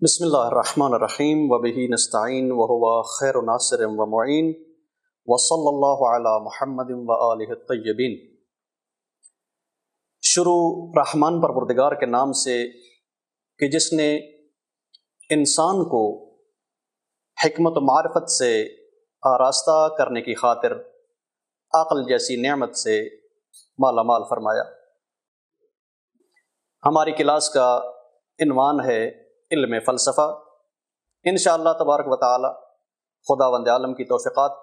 بسم اللہ الرحمن الرحیم وبہ نستعین وہو خیر ناصر و معین وصلی اللہ علی محمد وآلہ الطیبین۔ شروع رحمان پروردگار کے نام سے کہ جس نے انسان کو حکمت و معرفت سے آراستہ کرنے کی خاطر عقل جیسی نعمت سے مالا مال فرمایا۔ ہماری کلاس کا عنوان ہے علم فلسفہ۔ انشاءاللہ تبارک و تعالی خداوند عالم کی توفیقات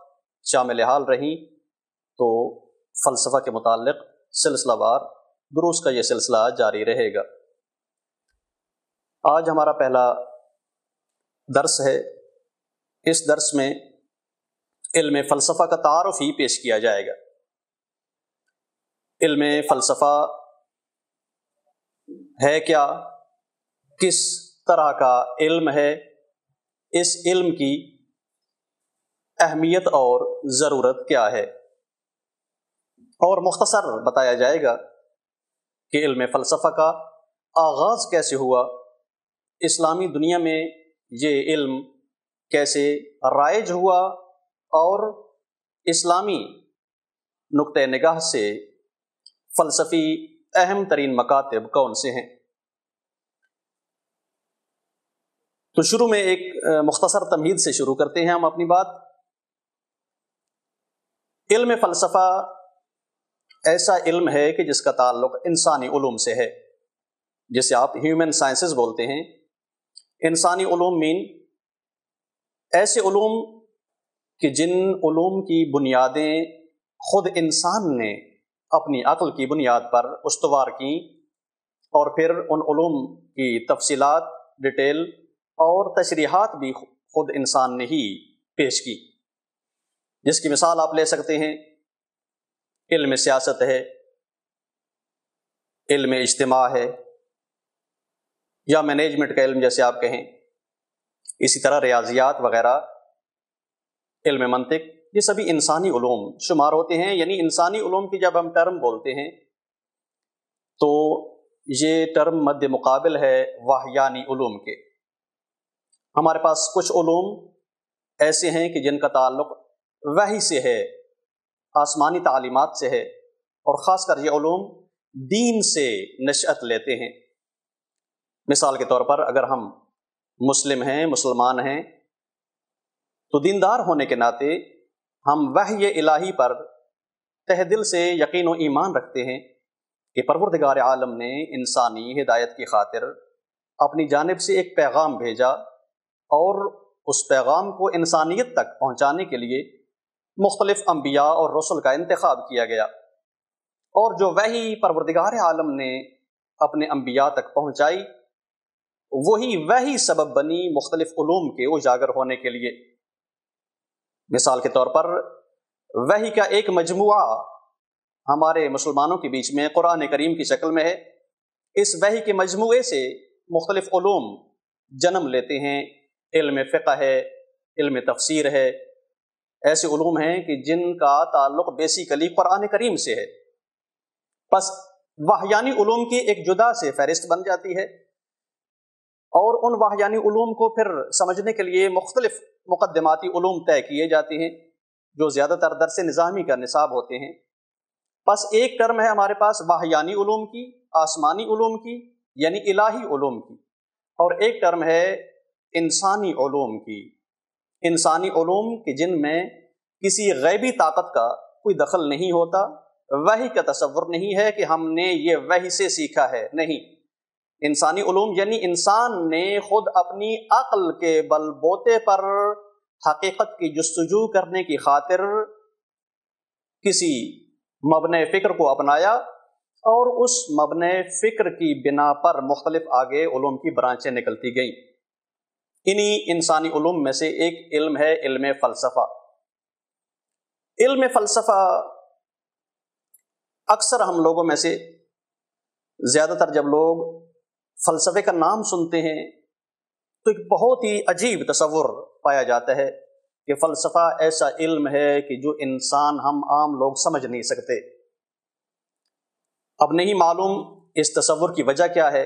شامل حال رہیں تو فلسفہ کے متعلق سلسلہ وار دروس کا یہ سلسلہ جاری رہے گا۔ آج ہمارا پہلا درس ہے۔ اس درس میں علم فلسفہ کا تعارف ہی پیش کیا جائے گا۔ علم فلسفہ ہے کیا، کس طرح کا علم ہے، اس علم کی اہمیت اور ضرورت کیا ہے، اور مختصر بتایا جائے گا کہ علم فلسفہ کا آغاز کیسے ہوا، اسلامی دنیا میں یہ علم کیسے رائج ہوا، اور اسلامی نقطہ نگاہ سے فلسفی اہم ترین مکاتب کون سے ہیں۔ تو شروع میں ایک مختصر تمہید سے شروع کرتے ہیں ہم اپنی بات۔ علم فلسفہ ایسا علم ہے کہ جس کا تعلق انسانی علوم سے ہے، جسے آپ ہیومن سائنسز بولتے ہیں۔ انسانی علوم مین ایسے علوم کہ جن علوم کی بنیادیں خود انسان نے اپنی عقل کی بنیاد پر استوار کیں، اور پھر ان علوم کی تفصیلات، ڈیٹیل اور تشریحات بھی خود انسان نے ہی پیش کی، جس کی مثال آپ لے سکتے ہیں علم سیاست ہے، علم اجتماع ہے، یا مینجمنٹ کا علم جیسے آپ کہیں۔ اسی طرح ریاضیات وغیرہ، علم منطق، یہ سبھی انسانی علوم شمار ہوتے ہیں۔ یعنی انسانی علوم کی جب ہم ٹرم بولتے ہیں تو یہ ٹرم مد مقابل ہے واہیانی علوم کے۔ ہمارے پاس کچھ علوم ایسے ہیں کہ جن کا تعلق وحی سے ہے، آسمانی تعلیمات سے ہے، اور خاص کر یہ علوم دین سے نشأت لیتے ہیں۔ مثال کے طور پر اگر ہم مسلم ہیں، مسلمان ہیں، تو دیندار ہونے کے ناطے ہم وحی الہی پر تہ دل سے یقین و ایمان رکھتے ہیں کہ پروردگار عالم نے انسانی ہدایت کی خاطر اپنی جانب سے ایک پیغام بھیجا، اور اس پیغام کو انسانیت تک پہنچانے کے لیے مختلف انبیاء اور رسل کا انتخاب کیا گیا، اور جو وحی پروردگار عالم نے اپنے انبیاء تک پہنچائی وہی وحی سبب بنی مختلف علوم کے اجاگر ہونے کے لیے۔ مثال کے طور پر وحی کا ایک مجموعہ ہمارے مسلمانوں کے بیچ میں قرآن کریم کی شکل میں ہے۔ اس وحی کے مجموعے سے مختلف علوم جنم لیتے ہیں۔ علم فقہ ہے، علم تفسیر ہے، ایسے علوم ہیں کہ جن کا تعلق بیسیکلی قرآن کریم سے ہے۔ پس واہیانی علوم کی ایک جدا سے فہرست بن جاتی ہے، اور ان واہیانی علوم کو پھر سمجھنے کے لیے مختلف مقدماتی علوم طے کیے جاتے ہیں، جو زیادہ تر درس نظامی کا نصاب ہوتے ہیں۔ پس ایک ٹرم ہے ہمارے پاس واہیانی علوم کی، آسمانی علوم کی، یعنی الہی علوم کی، اور ایک ٹرم ہے انسانی علوم کی، انسانی علوم کہ جن میں کسی غیبی طاقت کا کوئی دخل نہیں ہوتا، وحی کا تصور نہیں ہے کہ ہم نے یہ وحی سے سیکھا ہے، نہیں۔ انسانی علوم یعنی انسان نے خود اپنی عقل کے بل بوتے پر حقیقت کی جستجو کرنے کی خاطر کسی مبنی فکر کو اپنایا، اور اس مبنی فکر کی بنا پر مختلف آگے علوم کی برانچیں نکلتی گئیں۔ انہی انسانی علوم میں سے ایک علم ہے علم فلسفہ۔ علم فلسفہ اکثر ہم لوگوں میں سے زیادہ تر جب لوگ فلسفے کا نام سنتے ہیں تو ایک بہت ہی عجیب تصور پایا جاتا ہے کہ فلسفہ ایسا علم ہے کہ جو انسان ہم عام لوگ سمجھ نہیں سکتے۔ اب نہیں معلوم اس تصور کی وجہ کیا ہے،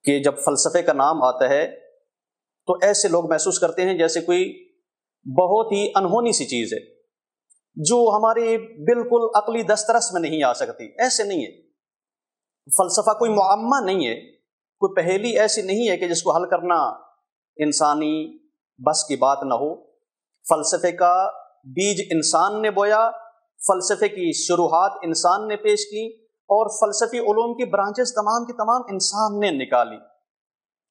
کہ جب فلسفے کا نام آتا ہے تو ایسے لوگ محسوس کرتے ہیں جیسے کوئی بہت ہی انہونی سی چیز ہے جو ہمارے بالکل عقلی دسترس میں نہیں آ سکتی. ایسے نہیں ہے. فلسفہ کوئی معمہ نہیں ہے، کوئی پہیلی ایسی نہیں ہے کہ جس کو حل کرنا انسانی بس کی بات نہ ہو. فلسفے کا بیج انسان نے بویا، فلسفے کی شروحات انسان نے پیش کی، اور فلسفی علوم کی برانچز تمام کی تمام انسان نے نکالی.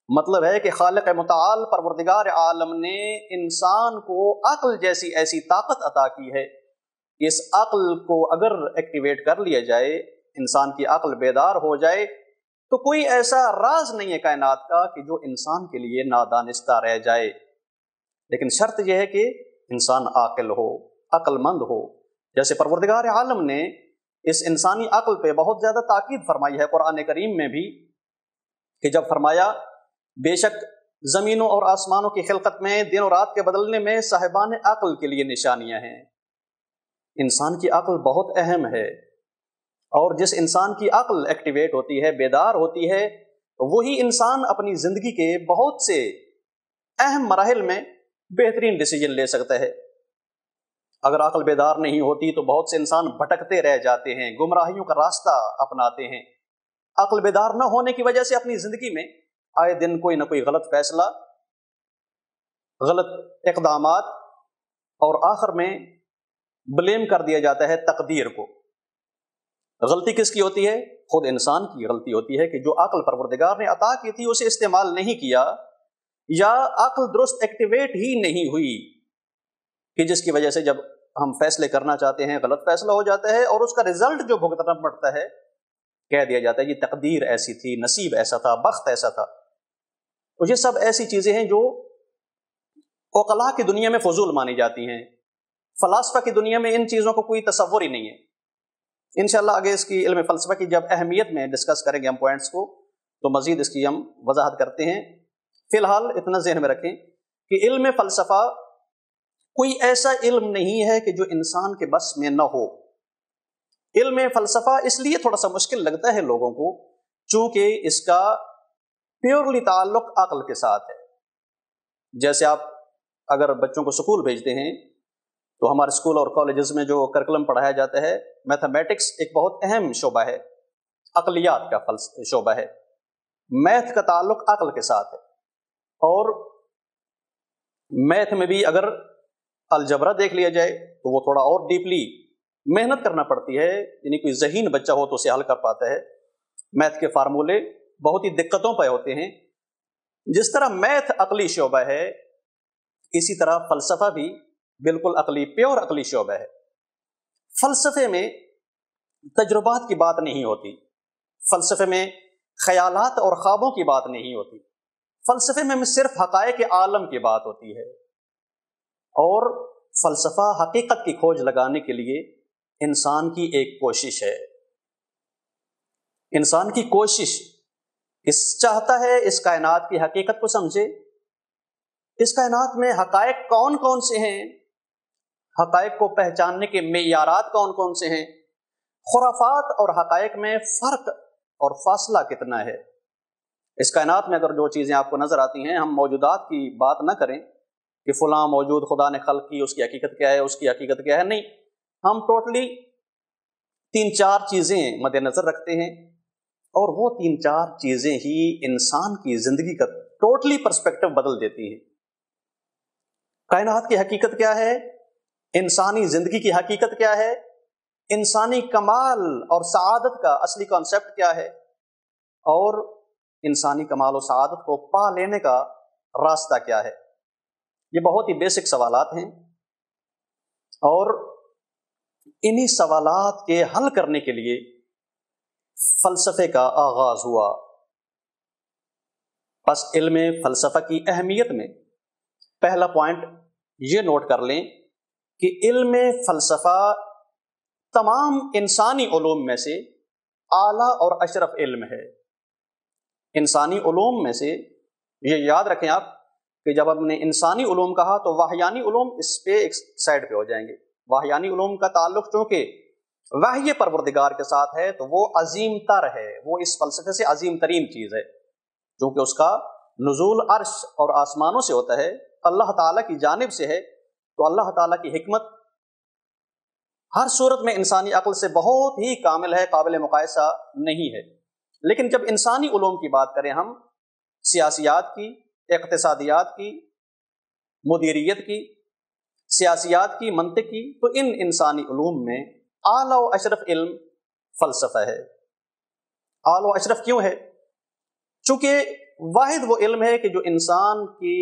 مطلب ہے کہ خالق متعال پروردگار عالم نے انسان کو عقل جیسی ایسی طاقت عطا کی ہے کہ اس عقل کو اگر ایکٹیویٹ کر لیا جائے، انسان کی عقل بیدار ہو جائے، تو کوئی ایسا راز نہیں ہے کائنات کا کہ جو انسان کے لیے نادانستہ رہ جائے. لیکن شرط یہ ہے کہ انسان عاقل ہو، عقل مند ہو. جیسے پروردگار عالم نے اس انسانی عقل پہ بہت زیادہ تاکید فرمائی ہے قرآن کریم میں بھی، کہ جب فرمایا بے شک زمینوں اور آسمانوں کی خلقت میں، دن اور رات کے بدلنے میں صاحبان عقل کے لیے نشانیاں ہیں. انسان کی عقل بہت اہم ہے، اور جس انسان کی عقل ایکٹیویٹ ہوتی ہے، بیدار ہوتی ہے، وہی انسان اپنی زندگی کے بہت سے اہم مراحل میں بہترین ڈیسیجن لے سکتا ہے. اگر عقل بیدار نہیں ہوتی تو بہت سے انسان بھٹکتے رہ جاتے ہیں، گمراہیوں کا راستہ اپناتے ہیں. عقل بیدار نہ ہونے کی وجہ سے اپنی زندگی میں آئے دن کوئی نہ کوئی غلط فیصلہ، غلط اقدامات، اور آخر میں بلیم کر دیا جاتا ہے تقدیر کو. غلطی کس کی ہوتی ہے؟ خود انسان کی غلطی ہوتی ہے کہ جو عقل پروردگار نے عطا کی تھی اسے استعمال نہیں کیا، یا عقل درست ایکٹیویٹ ہی نہیں ہوئی، کہ جس کی وجہ سے جب ہم فیصلے کرنا چاہتے ہیں غلط فیصلہ ہو جاتا ہے، اور اس کا رزلٹ جو بھگتنا پڑتا ہے کہہ دیا جاتا ہے یہ تقدیر ایسی تھی، نصیب ایسا تھا، بخت ایسا تھا. تو یہ سب ایسی چیزیں ہیں جو عقلاء کی دنیا میں فضول مانی جاتی ہیں. فلاسفہ کی دنیا میں ان چیزوں کو کوئی تصور ہی نہیں ہے. انشاءاللہ آگے اس کی علم فلسفہ کی جب اہمیت میں ڈسکس کریں گے ہم پوائنٹس کو، تو مزید اس کی ہم وضاحت کرتے ہیں. فی الحال اتنا ذہن میں رکھیں کہ علم فلسفہ کوئی ایسا علم نہیں ہے کہ جو انسان کے بس میں نہ ہو. علم فلسفہ اس لیے تھوڑا سا مشکل لگتا ہے لوگوں کو چونکہ اس کا پیورلی تعلق عقل کے ساتھ ہے. جیسے آپ اگر بچوں کو سکول بھیجتے ہیں تو ہمارے اسکول اور کالجز میں جو کرکلم پڑھایا جاتا ہے، میتھمیٹکس ایک بہت اہم شعبہ ہے، عقلیات کا شعبہ ہے. میتھ کا تعلق عقل کے ساتھ ہے، اور میتھ میں بھی اگر الجبرا دیکھ لیا جائے تو وہ تھوڑا اور ڈیپلی محنت کرنا پڑتی ہے، یعنی کوئی ذہین بچہ ہو تو اسے حل کر پاتا ہے. میتھ کے فارمولے بہت ہی دقتوں پہ ہوتے ہیں. جس طرح میتھ عقلی شعبہ ہے، اسی طرح فلسفہ بھی بالکل عقلی، پیور عقلی شعبہ ہے. فلسفے میں تجربات کی بات نہیں ہوتی، فلسفے میں خیالات اور خوابوں کی بات نہیں ہوتی. فلسفے میں صرف حقائق عالم کی بات ہوتی ہے، اور فلسفہ حقیقت کی کھوج لگانے کے لیے انسان کی ایک کوشش ہے. انسان کی کوشش اس چاہتا ہے اس کائنات کی حقیقت کو سمجھے. اس کائنات میں حقائق کون کون سے ہیں، حقائق کو پہچاننے کے معیارات کون کون سے ہیں، خرافات اور حقائق میں فرق اور فاصلہ کتنا ہے. اس کائنات میں اگر جو چیزیں آپ کو نظر آتی ہیں، ہم موجودات کی بات نہ کریں کہ فلاں موجود خدا نے خلق کی، اس کی حقیقت کیا ہے، اس کی حقیقت کیا ہے، نہیں، ہم ٹوٹلی 3-4 چیزیں مد نظر رکھتے ہیں، اور وہ 3-4 چیزیں ہی انسان کی زندگی کا ٹوٹلی پرسپیکٹو بدل دیتی ہیں. کائنات کی حقیقت کیا ہے، انسانی زندگی کی حقیقت کیا ہے، انسانی کمال اور سعادت کا اصلی کانسیپٹ کیا ہے، اور انسانی کمال و سعادت کو پا لینے کا راستہ کیا ہے. یہ بہت ہی بیسک سوالات ہیں، اور انہی سوالات کے حل کرنے کے لیے فلسفے کا آغاز ہوا. پس علم فلسفہ کی اہمیت میں پہلا پوائنٹ یہ نوٹ کر لیں کہ علم فلسفہ تمام انسانی علوم میں سے اعلیٰ اور اشرف علم ہے. انسانی علوم میں سے یہ یاد رکھیں آپ کہ جب ہم نے انسانی علوم کہا تو واہیانی علوم اس پہ ایک سائڈ پہ ہو جائیں گے. واہیانی علوم کا تعلق چونکہ وحی پروردگار کے ساتھ ہے تو وہ عظیم تر ہے، وہ اس فلسفے سے عظیم ترین چیز ہے. چونکہ اس کا نزول عرش اور آسمانوں سے ہوتا ہے، اللہ تعالیٰ کی جانب سے ہے، تو اللہ تعالیٰ کی حکمت ہر صورت میں انسانی عقل سے بہت ہی کامل ہے، قابل مقایسہ نہیں ہے۔ لیکن جب انسانی علوم کی بات کریں ہم، سیاسیات کی، اقتصادیات کی، مدیریت کی، سیاسیات کی، منطق کی، تو ان انسانی علوم میں اعلیٰ و اشرف علم فلسفہ ہے۔ اعلیٰ و اشرف کیوں ہے؟ چونکہ واحد وہ علم ہے کہ جو انسان کی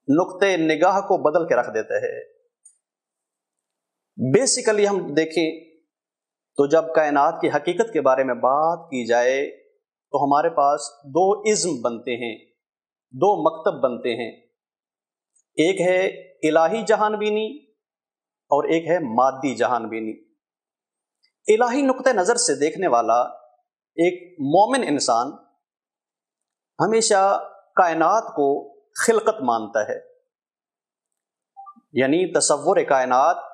نقطۂ نگاہ کو بدل کے رکھ دیتا ہے۔ بیسیکلی ہم دیکھیں تو جب کائنات کی حقیقت کے بارے میں بات کی جائے تو ہمارے پاس دو ازم بنتے ہیں، دو مکتب بنتے ہیں، ایک ہے الہی جہان بینی اور ایک ہے مادی جہان بینی۔ الہی نقطۂ نظر سے دیکھنے والا ایک مومن انسان ہمیشہ کائنات کو خلقت مانتا ہے، یعنی تصور کائنات،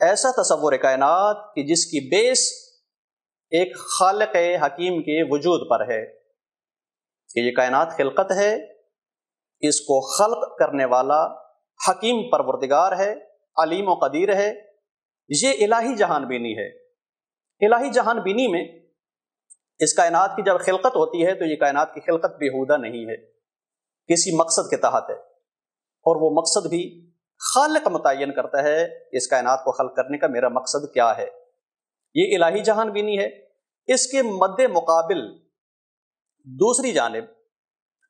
ایسا تصور کائنات کہ جس کی بیس ایک خالق حکیم کے وجود پر ہے، کہ یہ کائنات خلقت ہے، اس کو خلق کرنے والا حکیم پروردگار ہے، علیم و قدیر ہے۔ یہ الہی جہان بینی ہے۔ الہی جہان بینی میں اس کائنات کی جب خلقت ہوتی ہے تو یہ کائنات کی خلقت بیہودہ نہیں ہے، کسی مقصد کے تحت ہے، اور وہ مقصد بھی خالق متعین کرتا ہے اس کائنات کو خلق کرنے کا میرا مقصد کیا ہے۔ یہ الہی جہان بینی ہے۔ اس کے مد مقابل دوسری جانب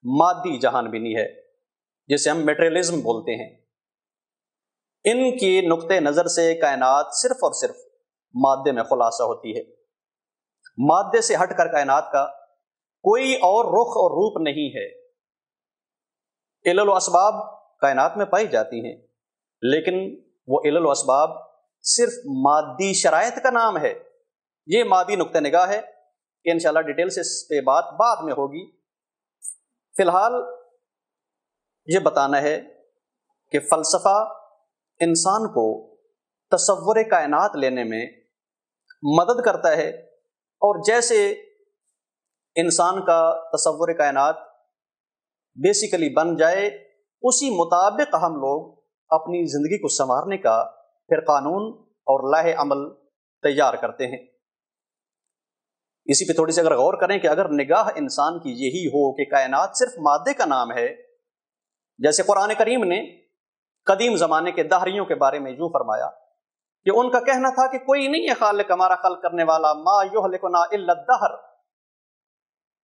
مادی جہان بینی ہے، جسے ہم میٹریلزم بولتے ہیں۔ ان کی نقطۂ نظر سے کائنات صرف اور صرف مادے میں خلاصہ ہوتی ہے۔ مادے سے ہٹ کر کائنات کا کوئی اور رخ اور روپ نہیں ہے۔ علل و اسباب کائنات میں پائی جاتی ہیں، لیکن وہ علل و اسباب صرف مادی شرائط کا نام ہے۔ یہ مادی نقطہ نگاہ ہے کہ انشاءاللہ ڈیٹیل سے اس پہ بات بعد میں ہوگی۔ فی الحال یہ بتانا ہے کہ فلسفہ انسان کو تصور کائنات لینے میں مدد کرتا ہے، اور جیسے انسان کا تصور کائنات بیسیکلی بن جائے، اسی مطابق ہم لوگ اپنی زندگی کو سنوارنے کا پھر قانون اور لائحہ عمل تیار کرتے ہیں۔ اسی پہ تھوڑی سی اگر غور کریں کہ اگر نگاہ انسان کی یہی ہو کہ کائنات صرف مادے کا نام ہے، جیسے قرآن کریم نے قدیم زمانے کے دہریوں کے بارے میں یوں فرمایا کہ ان کا کہنا تھا کہ کوئی نہیں ہے خالق، ہمارا خلق کرنے والا، ما یہلکنا الا الدہر،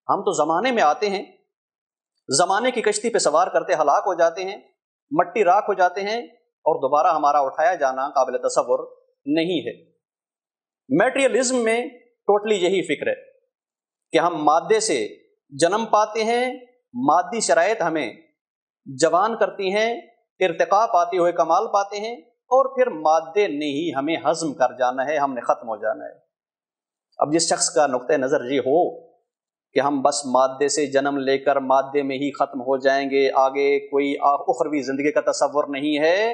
ہم تو زمانے میں آتے ہیں، زمانے کی کشتی پہ سوار کرتے ہلاک ہو جاتے ہیں، مٹی راکھ ہو جاتے ہیں، اور دوبارہ ہمارا اٹھایا جانا قابل تصور نہیں ہے۔ میٹریلزم میں ٹوٹلی یہی فکر ہے کہ ہم مادے سے جنم پاتے ہیں، مادی شرائط ہمیں جوان کرتی ہیں، ارتقاء پاتے ہوئے کمال پاتے ہیں، اور پھر مادے نے ہی ہمیں ہضم کر جانا ہے، ہم نے ختم ہو جانا ہے۔ اب جس شخص کا نقطۂ نظر یہ ہو کہ ہم بس مادے سے جنم لے کر مادے میں ہی ختم ہو جائیں گے، آگے کوئی اخروی زندگی کا تصور نہیں ہے،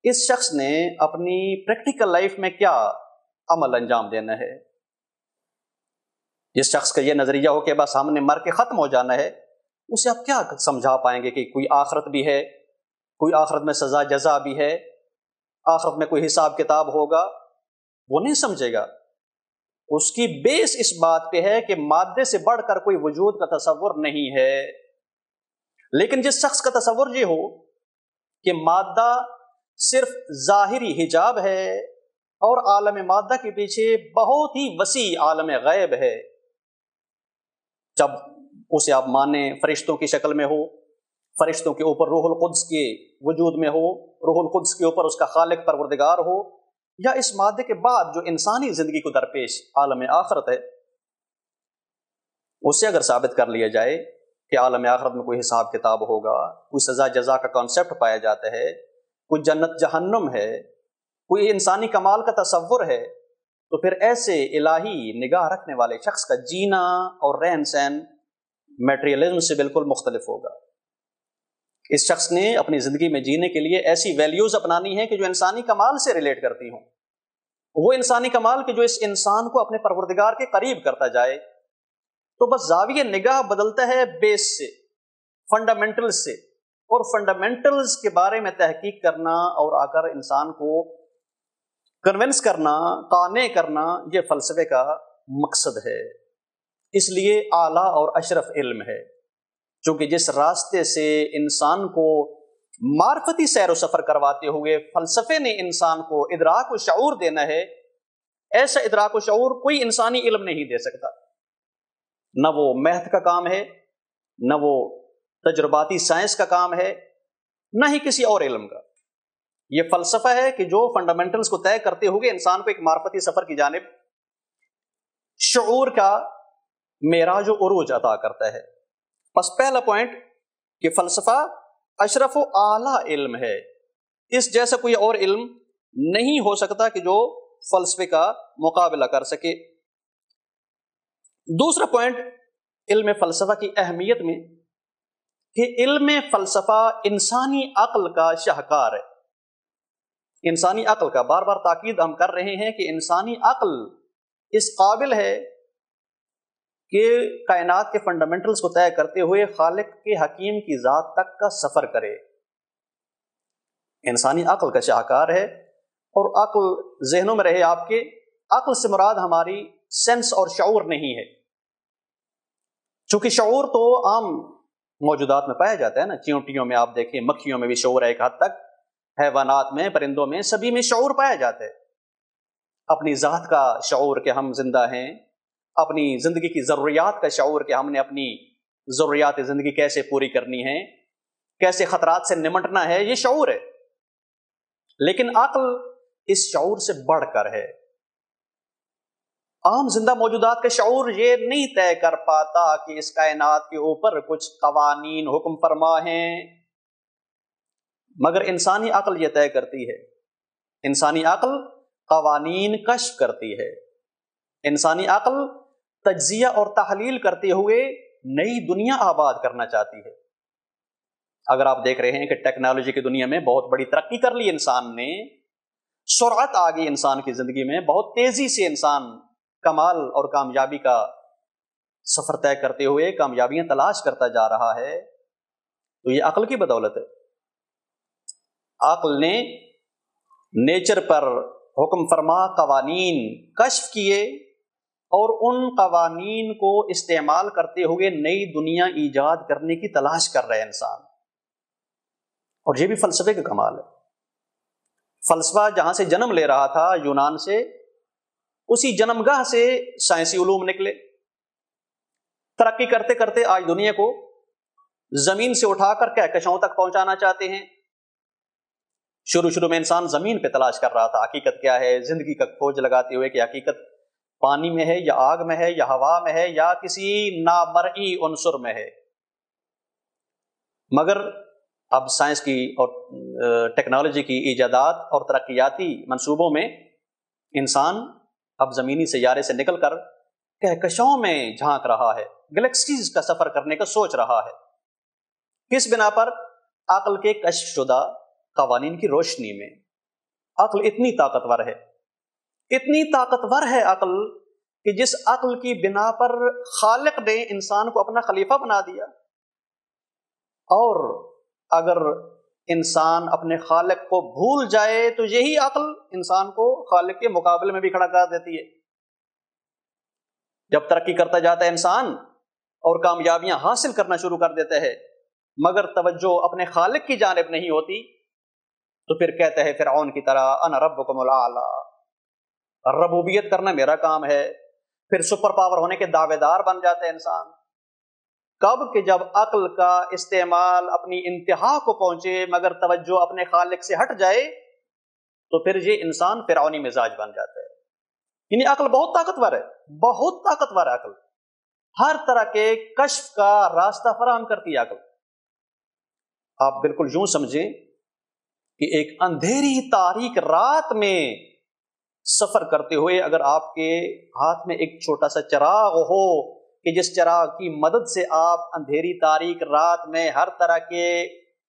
اس شخص نے اپنی پریکٹیکل لائف میں کیا عمل انجام دینا ہے؟ جس شخص کا یہ نظریہ ہو کہ بس ہم نے مر کے ختم ہو جانا ہے، اسے آپ کیا سمجھا پائیں گے کہ کوئی آخرت بھی ہے، کوئی آخرت میں سزا جزا بھی ہے، آخرت میں کوئی حساب کتاب ہوگا؟ وہ نہیں سمجھے گا۔ اس کی بیس اس بات پہ ہے کہ مادے سے بڑھ کر کوئی وجود کا تصور نہیں ہے۔ لیکن جس شخص کا تصور یہ ہو کہ مادہ صرف ظاہری حجاب ہے اور عالم مادہ کے پیچھے بہت ہی وسیع عالم غیب ہے، جب اسے آپ مانیں فرشتوں کی شکل میں ہو، فرشتوں کے اوپر روح القدس کے وجود میں ہو، روح القدس کے اوپر اس کا خالق پروردگار ہو، یا اس مادے کے بعد جو انسانی زندگی کو درپیش عالم آخرت ہے، اس سے اگر ثابت کر لیا جائے کہ عالم آخرت میں کوئی حساب کتاب ہوگا، کوئی سزا جزا کا کانسیپٹ پایا جاتا ہے، کوئی جنت جہنم ہے، کوئی انسانی کمال کا تصور ہے، تو پھر ایسے الہی نگاہ رکھنے والے شخص کا جینا اور رہن سہن میٹریلزم سے بالکل مختلف ہوگا۔ اس شخص نے اپنی زندگی میں جینے کے لیے ایسی ویلیوز اپنانی ہیں کہ جو انسانی کمال سے ریلیٹ کرتی ہوں، وہ انسانی کمال کہ جو اس انسان کو اپنے پروردگار کے قریب کرتا جائے، تو بس زاویہ نگاہ بدلتا ہے بیس سے، فنڈامنٹل سے، اور فنڈامنٹلز کے بارے میں تحقیق کرنا اور آ کر انسان کو کنونس کرنا، قانع کرنا، یہ فلسفے کا مقصد ہے۔ اس لیے اعلیٰ اور اشرف علم ہے، چونکہ جس راستے سے انسان کو معرفتی سیر و سفر کرواتے ہوئے فلسفے نے انسان کو ادراک و شعور دینا ہے، ایسا ادراک و شعور کوئی انسانی علم نہیں دے سکتا۔ نہ وہ میتھ کا کام ہے، نہ وہ تجرباتی سائنس کا کام ہے، نہ ہی کسی اور علم کا۔ یہ فلسفہ ہے کہ جو فنڈامنٹلز کو طے کرتے ہوئے انسان کو ایک معرفتی سفر کی جانب شعور کا معراج و عروج عطا کرتا ہے۔ پس پہلا پوائنٹ کہ فلسفہ اشرف و اعلیٰ علم ہے، اس جیسا کوئی اور علم نہیں ہو سکتا کہ جو فلسفے کا مقابلہ کر سکے۔ دوسرا پوائنٹ علم فلسفہ کی اہمیت میں کہ علم فلسفہ انسانی عقل کا شاہکار ہے۔ انسانی عقل کا بار بار تاکید ہم کر رہے ہیں کہ انسانی عقل اس قابل ہے کہ کائنات کے فنڈامنٹلز کو طے کرتے ہوئے خالق کے حکیم کی ذات تک کا سفر کرے۔ انسانی عقل کا شاہکار ہے، اور عقل ذہنوں میں رہے آپ کے، عقل سے مراد ہماری سینس اور شعور نہیں ہے، چونکہ شعور تو عام موجودات میں پایا جاتا ہے نا، چیونٹیوں میں آپ دیکھیں، مکھیوں میں بھی شعور ہے ایک حد تک، حیوانات میں، پرندوں میں، سبھی میں شعور پایا جاتا ہے۔ اپنی ذات کا شعور کہ ہم زندہ ہیں، اپنی زندگی کی ضروریات کا شعور کہ ہم نے اپنی ضروریات زندگی کیسے پوری کرنی ہے، کیسے خطرات سے نمٹنا ہے، یہ شعور ہے۔ لیکن عقل اس شعور سے بڑھ کر ہے۔ عام زندہ موجودات کا شعور یہ نہیں طے کر پاتا کہ اس کائنات کے اوپر کچھ قوانین حکم فرما ہیں، مگر انسانی عقل یہ طے کرتی ہے۔ انسانی عقل قوانین کشف کرتی ہے۔ انسانی عقل تجزیہ اور تحلیل کرتے ہوئے نئی دنیا آباد کرنا چاہتی ہے۔ اگر آپ دیکھ رہے ہیں کہ ٹیکنالوجی کی دنیا میں بہت بڑی ترقی کر لی انسان نے، سرعت آ گئی انسان کی زندگی میں، بہت تیزی سے انسان کمال اور کامیابی کا سفر طے کرتے ہوئے کامیابیاں تلاش کرتا جا رہا ہے، تو یہ عقل کی بدولت ہے۔ عقل نے نیچر پر حکم فرما قوانین کشف کیے، اور ان قوانین کو استعمال کرتے ہوئے نئی دنیا ایجاد کرنے کی تلاش کر رہے انسان، اور یہ بھی فلسفے کا کمال ہے۔ فلسفہ جہاں سے جنم لے رہا تھا، یونان سے، اسی جنم گاہ سے سائنسی علوم نکلے، ترقی کرتے کرتے آج دنیا کو زمین سے اٹھا کر کہکشاؤں تک پہنچانا چاہتے ہیں۔ شروع میں انسان زمین پہ تلاش کر رہا تھا حقیقت کیا ہے، زندگی کا کھوج لگاتے ہوئے کہ حقیقت پانی میں ہے یا آگ میں ہے یا ہوا میں ہے یا کسی نامرئی عنصر میں ہے۔ مگر اب سائنس کی اور ٹیکنالوجی کی ایجادات اور ترقیاتی منصوبوں میں انسان اب زمینی سیارے سے نکل کر کہکشاؤں میں جھانک رہا ہے، گلیکسیز کا سفر کرنے کا سوچ رہا ہے۔ کس بنا پر؟ عقل کے کشف شدہ قوانین کی روشنی میں۔ عقل اتنی طاقتور ہے، اتنی طاقتور ہے عقل، کہ جس عقل کی بنا پر خالق نے انسان کو اپنا خلیفہ بنا دیا، اور اگر انسان اپنے خالق کو بھول جائے تو یہی عقل انسان کو خالق کے مقابلے میں بھی کھڑا کر دیتی ہے۔ جب ترقی کرتا جاتا ہے انسان اور کامیابیاں حاصل کرنا شروع کر دیتا ہے، مگر توجہ اپنے خالق کی جانب نہیں ہوتی، تو پھر کہتا ہے فرعون کی طرح انا ربکم الاعلی، ربوبیت کرنا میرا کام ہے، پھر سپر پاور ہونے کے دعوے دار بن جاتا ہے انسان۔ کب کہ جب عقل کا استعمال اپنی انتہا کو پہنچے مگر توجہ اپنے خالق سے ہٹ جائے، تو پھر یہ انسان فرعونی مزاج بن جاتا ہے۔ یعنی عقل بہت طاقتور ہے، بہت طاقتور ہے عقل، ہر طرح کے کشف کا راستہ فراہم کرتی ہے عقل۔ آپ بالکل یوں سمجھیں کہ ایک اندھیری تاریک رات میں سفر کرتے ہوئے اگر آپ کے ہاتھ میں ایک چھوٹا سا چراغ ہو کہ جس چراغ کی مدد سے آپ اندھیری تاریک رات میں ہر طرح کے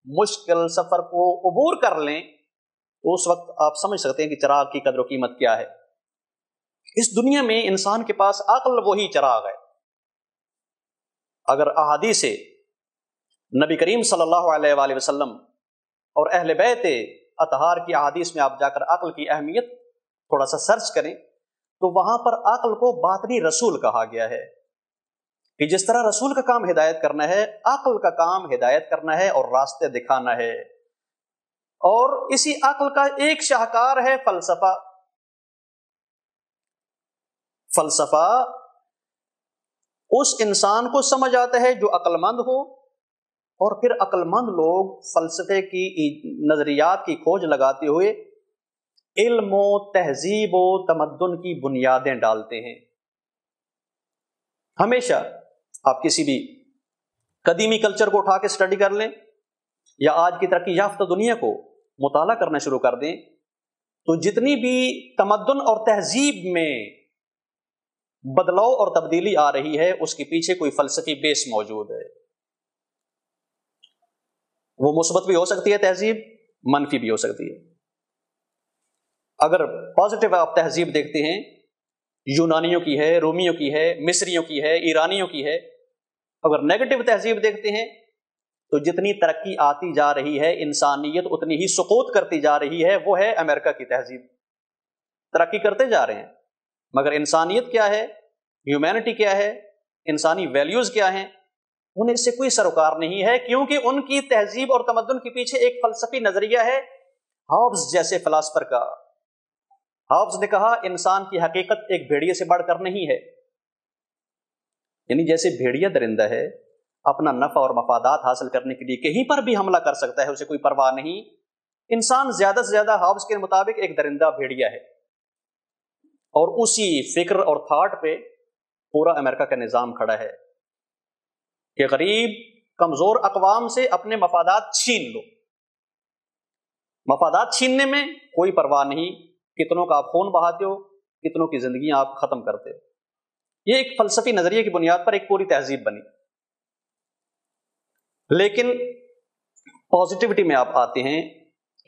مشکل سفر کو عبور کر لیں، تو اس وقت آپ سمجھ سکتے ہیں کہ چراغ کی قدر و قیمت کیا ہے۔ اس دنیا میں انسان کے پاس عقل وہی چراغ ہے، اگر احادیث نبی کریم صلی اللہ علیہ وآلہ وسلم اور اہل بیت اطہار کی احادیث میں آپ جا کر عقل کی اہمیت تھوڑا سا سرچ کریں تو وہاں پر عقل کو باطنی رسول کہا گیا ہے، کہ جس طرح رسول کا کام ہدایت کرنا ہے، عقل کا کام ہدایت کرنا ہے اور راستے دکھانا ہے۔ اور اسی عقل کا ایک شاہکار ہے فلسفہ۔ فلسفہ اس انسان کو سمجھ آتا ہے جو عقل مند ہو، اور پھر عقل مند لوگ فلسفے کی نظریات کی کھوج لگاتے ہوئے علم و تہذیب و تمدن کی بنیادیں ڈالتے ہیں۔ ہمیشہ آپ کسی بھی قدیمی کلچر کو اٹھا کے سٹڈی کر لیں یا آج کی ترقی یافتہ دنیا کو مطالعہ کرنا شروع کر دیں، تو جتنی بھی تمدن اور تہذیب میں بدلاؤ اور تبدیلی آ رہی ہے اس کے پیچھے کوئی فلسفی بیس موجود ہے۔ وہ مثبت بھی ہو سکتی ہے تہذیب، منفی بھی ہو سکتی ہے۔ اگر پازیٹیو آپ تہذیب دیکھتے ہیں، یونانیوں کی ہے، رومیوں کی ہے، مصریوں کی ہے، ایرانیوں کی ہے۔ اگر نیگیٹو تہذیب دیکھتے ہیں تو جتنی ترقی آتی جا رہی ہے انسانیت اتنی ہی سقوط کرتی جا رہی ہے، وہ ہے امریکہ کی تہذیب۔ ترقی کرتے جا رہے ہیں مگر انسانیت کیا ہے، ہیومینٹی کیا ہے، انسانی ویلیوز کیا ہیں، انہیں اس سے کوئی سروکار نہیں ہے، کیونکہ ان کی تہذیب اور تمدن کے پیچھے ایک فلسفی نظریہ ہے ہابز جیسے فلاسفر کا۔ ہابز نے کہا انسان کی حقیقت ایک بھیڑیے سے بڑھ کر نہیں ہے، یعنی جیسے بھیڑیا درندہ ہے اپنا نفع اور مفادات حاصل کرنے کے لیے کہیں پر بھی حملہ کر سکتا ہے، اسے کوئی پرواہ نہیں، انسان زیادہ سے زیادہ ہابز کے مطابق ایک درندہ بھیڑیا ہے، اور اسی فکر اور تھاٹ پہ پورا امریکہ کا نظام کھڑا ہے کہ غریب کمزور اقوام سے اپنے مفادات چھین لو۔ مفادات چھیننے میں کوئی پرواہ نہیں، کتنوں کا آپ خون بہاتے ہو، کتنوں کی زندگیاں آپ ختم کرتے ہو۔ یہ ایک فلسفی نظریے کی بنیاد پر ایک پوری تہذیب بنی۔ لیکن پازیٹیوٹی میں آپ آتے ہیں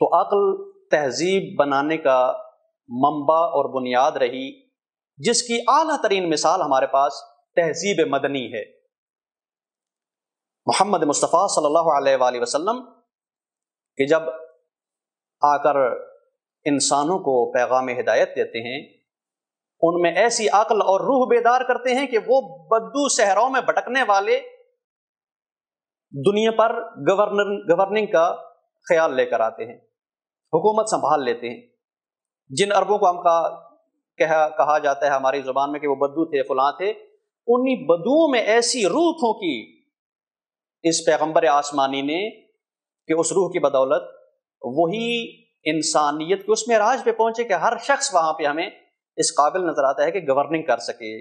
تو عقل تہذیب بنانے کا منبع اور بنیاد رہی، جس کی اعلیٰ ترین مثال ہمارے پاس تہذیب مدنی ہے۔ محمد مصطفیٰ صلی اللہ علیہ وآلہ وسلم کہ جب آ کر انسانوں کو پیغام ہدایت دیتے ہیں، ان میں ایسی عقل اور روح بیدار کرتے ہیں کہ وہ بدو صحراؤں میں بھٹکنے والے دنیا پر گورننگ کا خیال لے کر آتے ہیں، حکومت سنبھال لیتے ہیں۔ جن عربوں کو ہم کہا جاتا ہے ہماری زبان میں کہ وہ بدو تھے، فلاں تھے، انہی بدوؤں میں ایسی روح پھونکی اس پیغمبر آسمانی نے کہ اس روح کی بدولت وہی انسانیت کے اس معراج پہ پہنچے کہ ہر شخص وہاں پہ ہمیں اس قابل نظر آتا ہے کہ گورننگ کر سکے،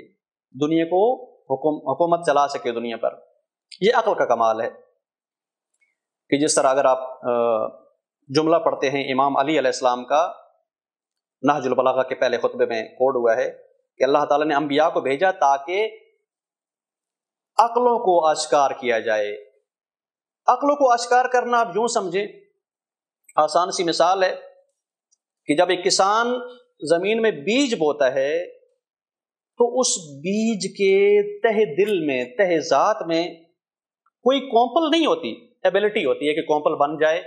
دنیا کو حکومت چلا سکے دنیا پر۔ یہ عقل کا کمال ہے کہ جس طرح اگر آپ جملہ پڑھتے ہیں امام علی علیہ السلام کا نہج البلاغہ کے پہلے خطبے میں کوڈ ہوا ہے کہ اللہ تعالیٰ نے انبیاء کو بھیجا تاکہ عقلوں کو آشکار کیا جائے۔ عقلوں کو آشکار کرنا آپ یوں سمجھیں، آسان سی مثال ہے کہ جب ایک کسان زمین میں بیج بوتا ہے تو اس بیج کے تہ دل میں، تہ ذات میں کوئی کومپل نہیں ہوتی، ایبلٹی ہوتی ہے کہ کومپل بن جائے،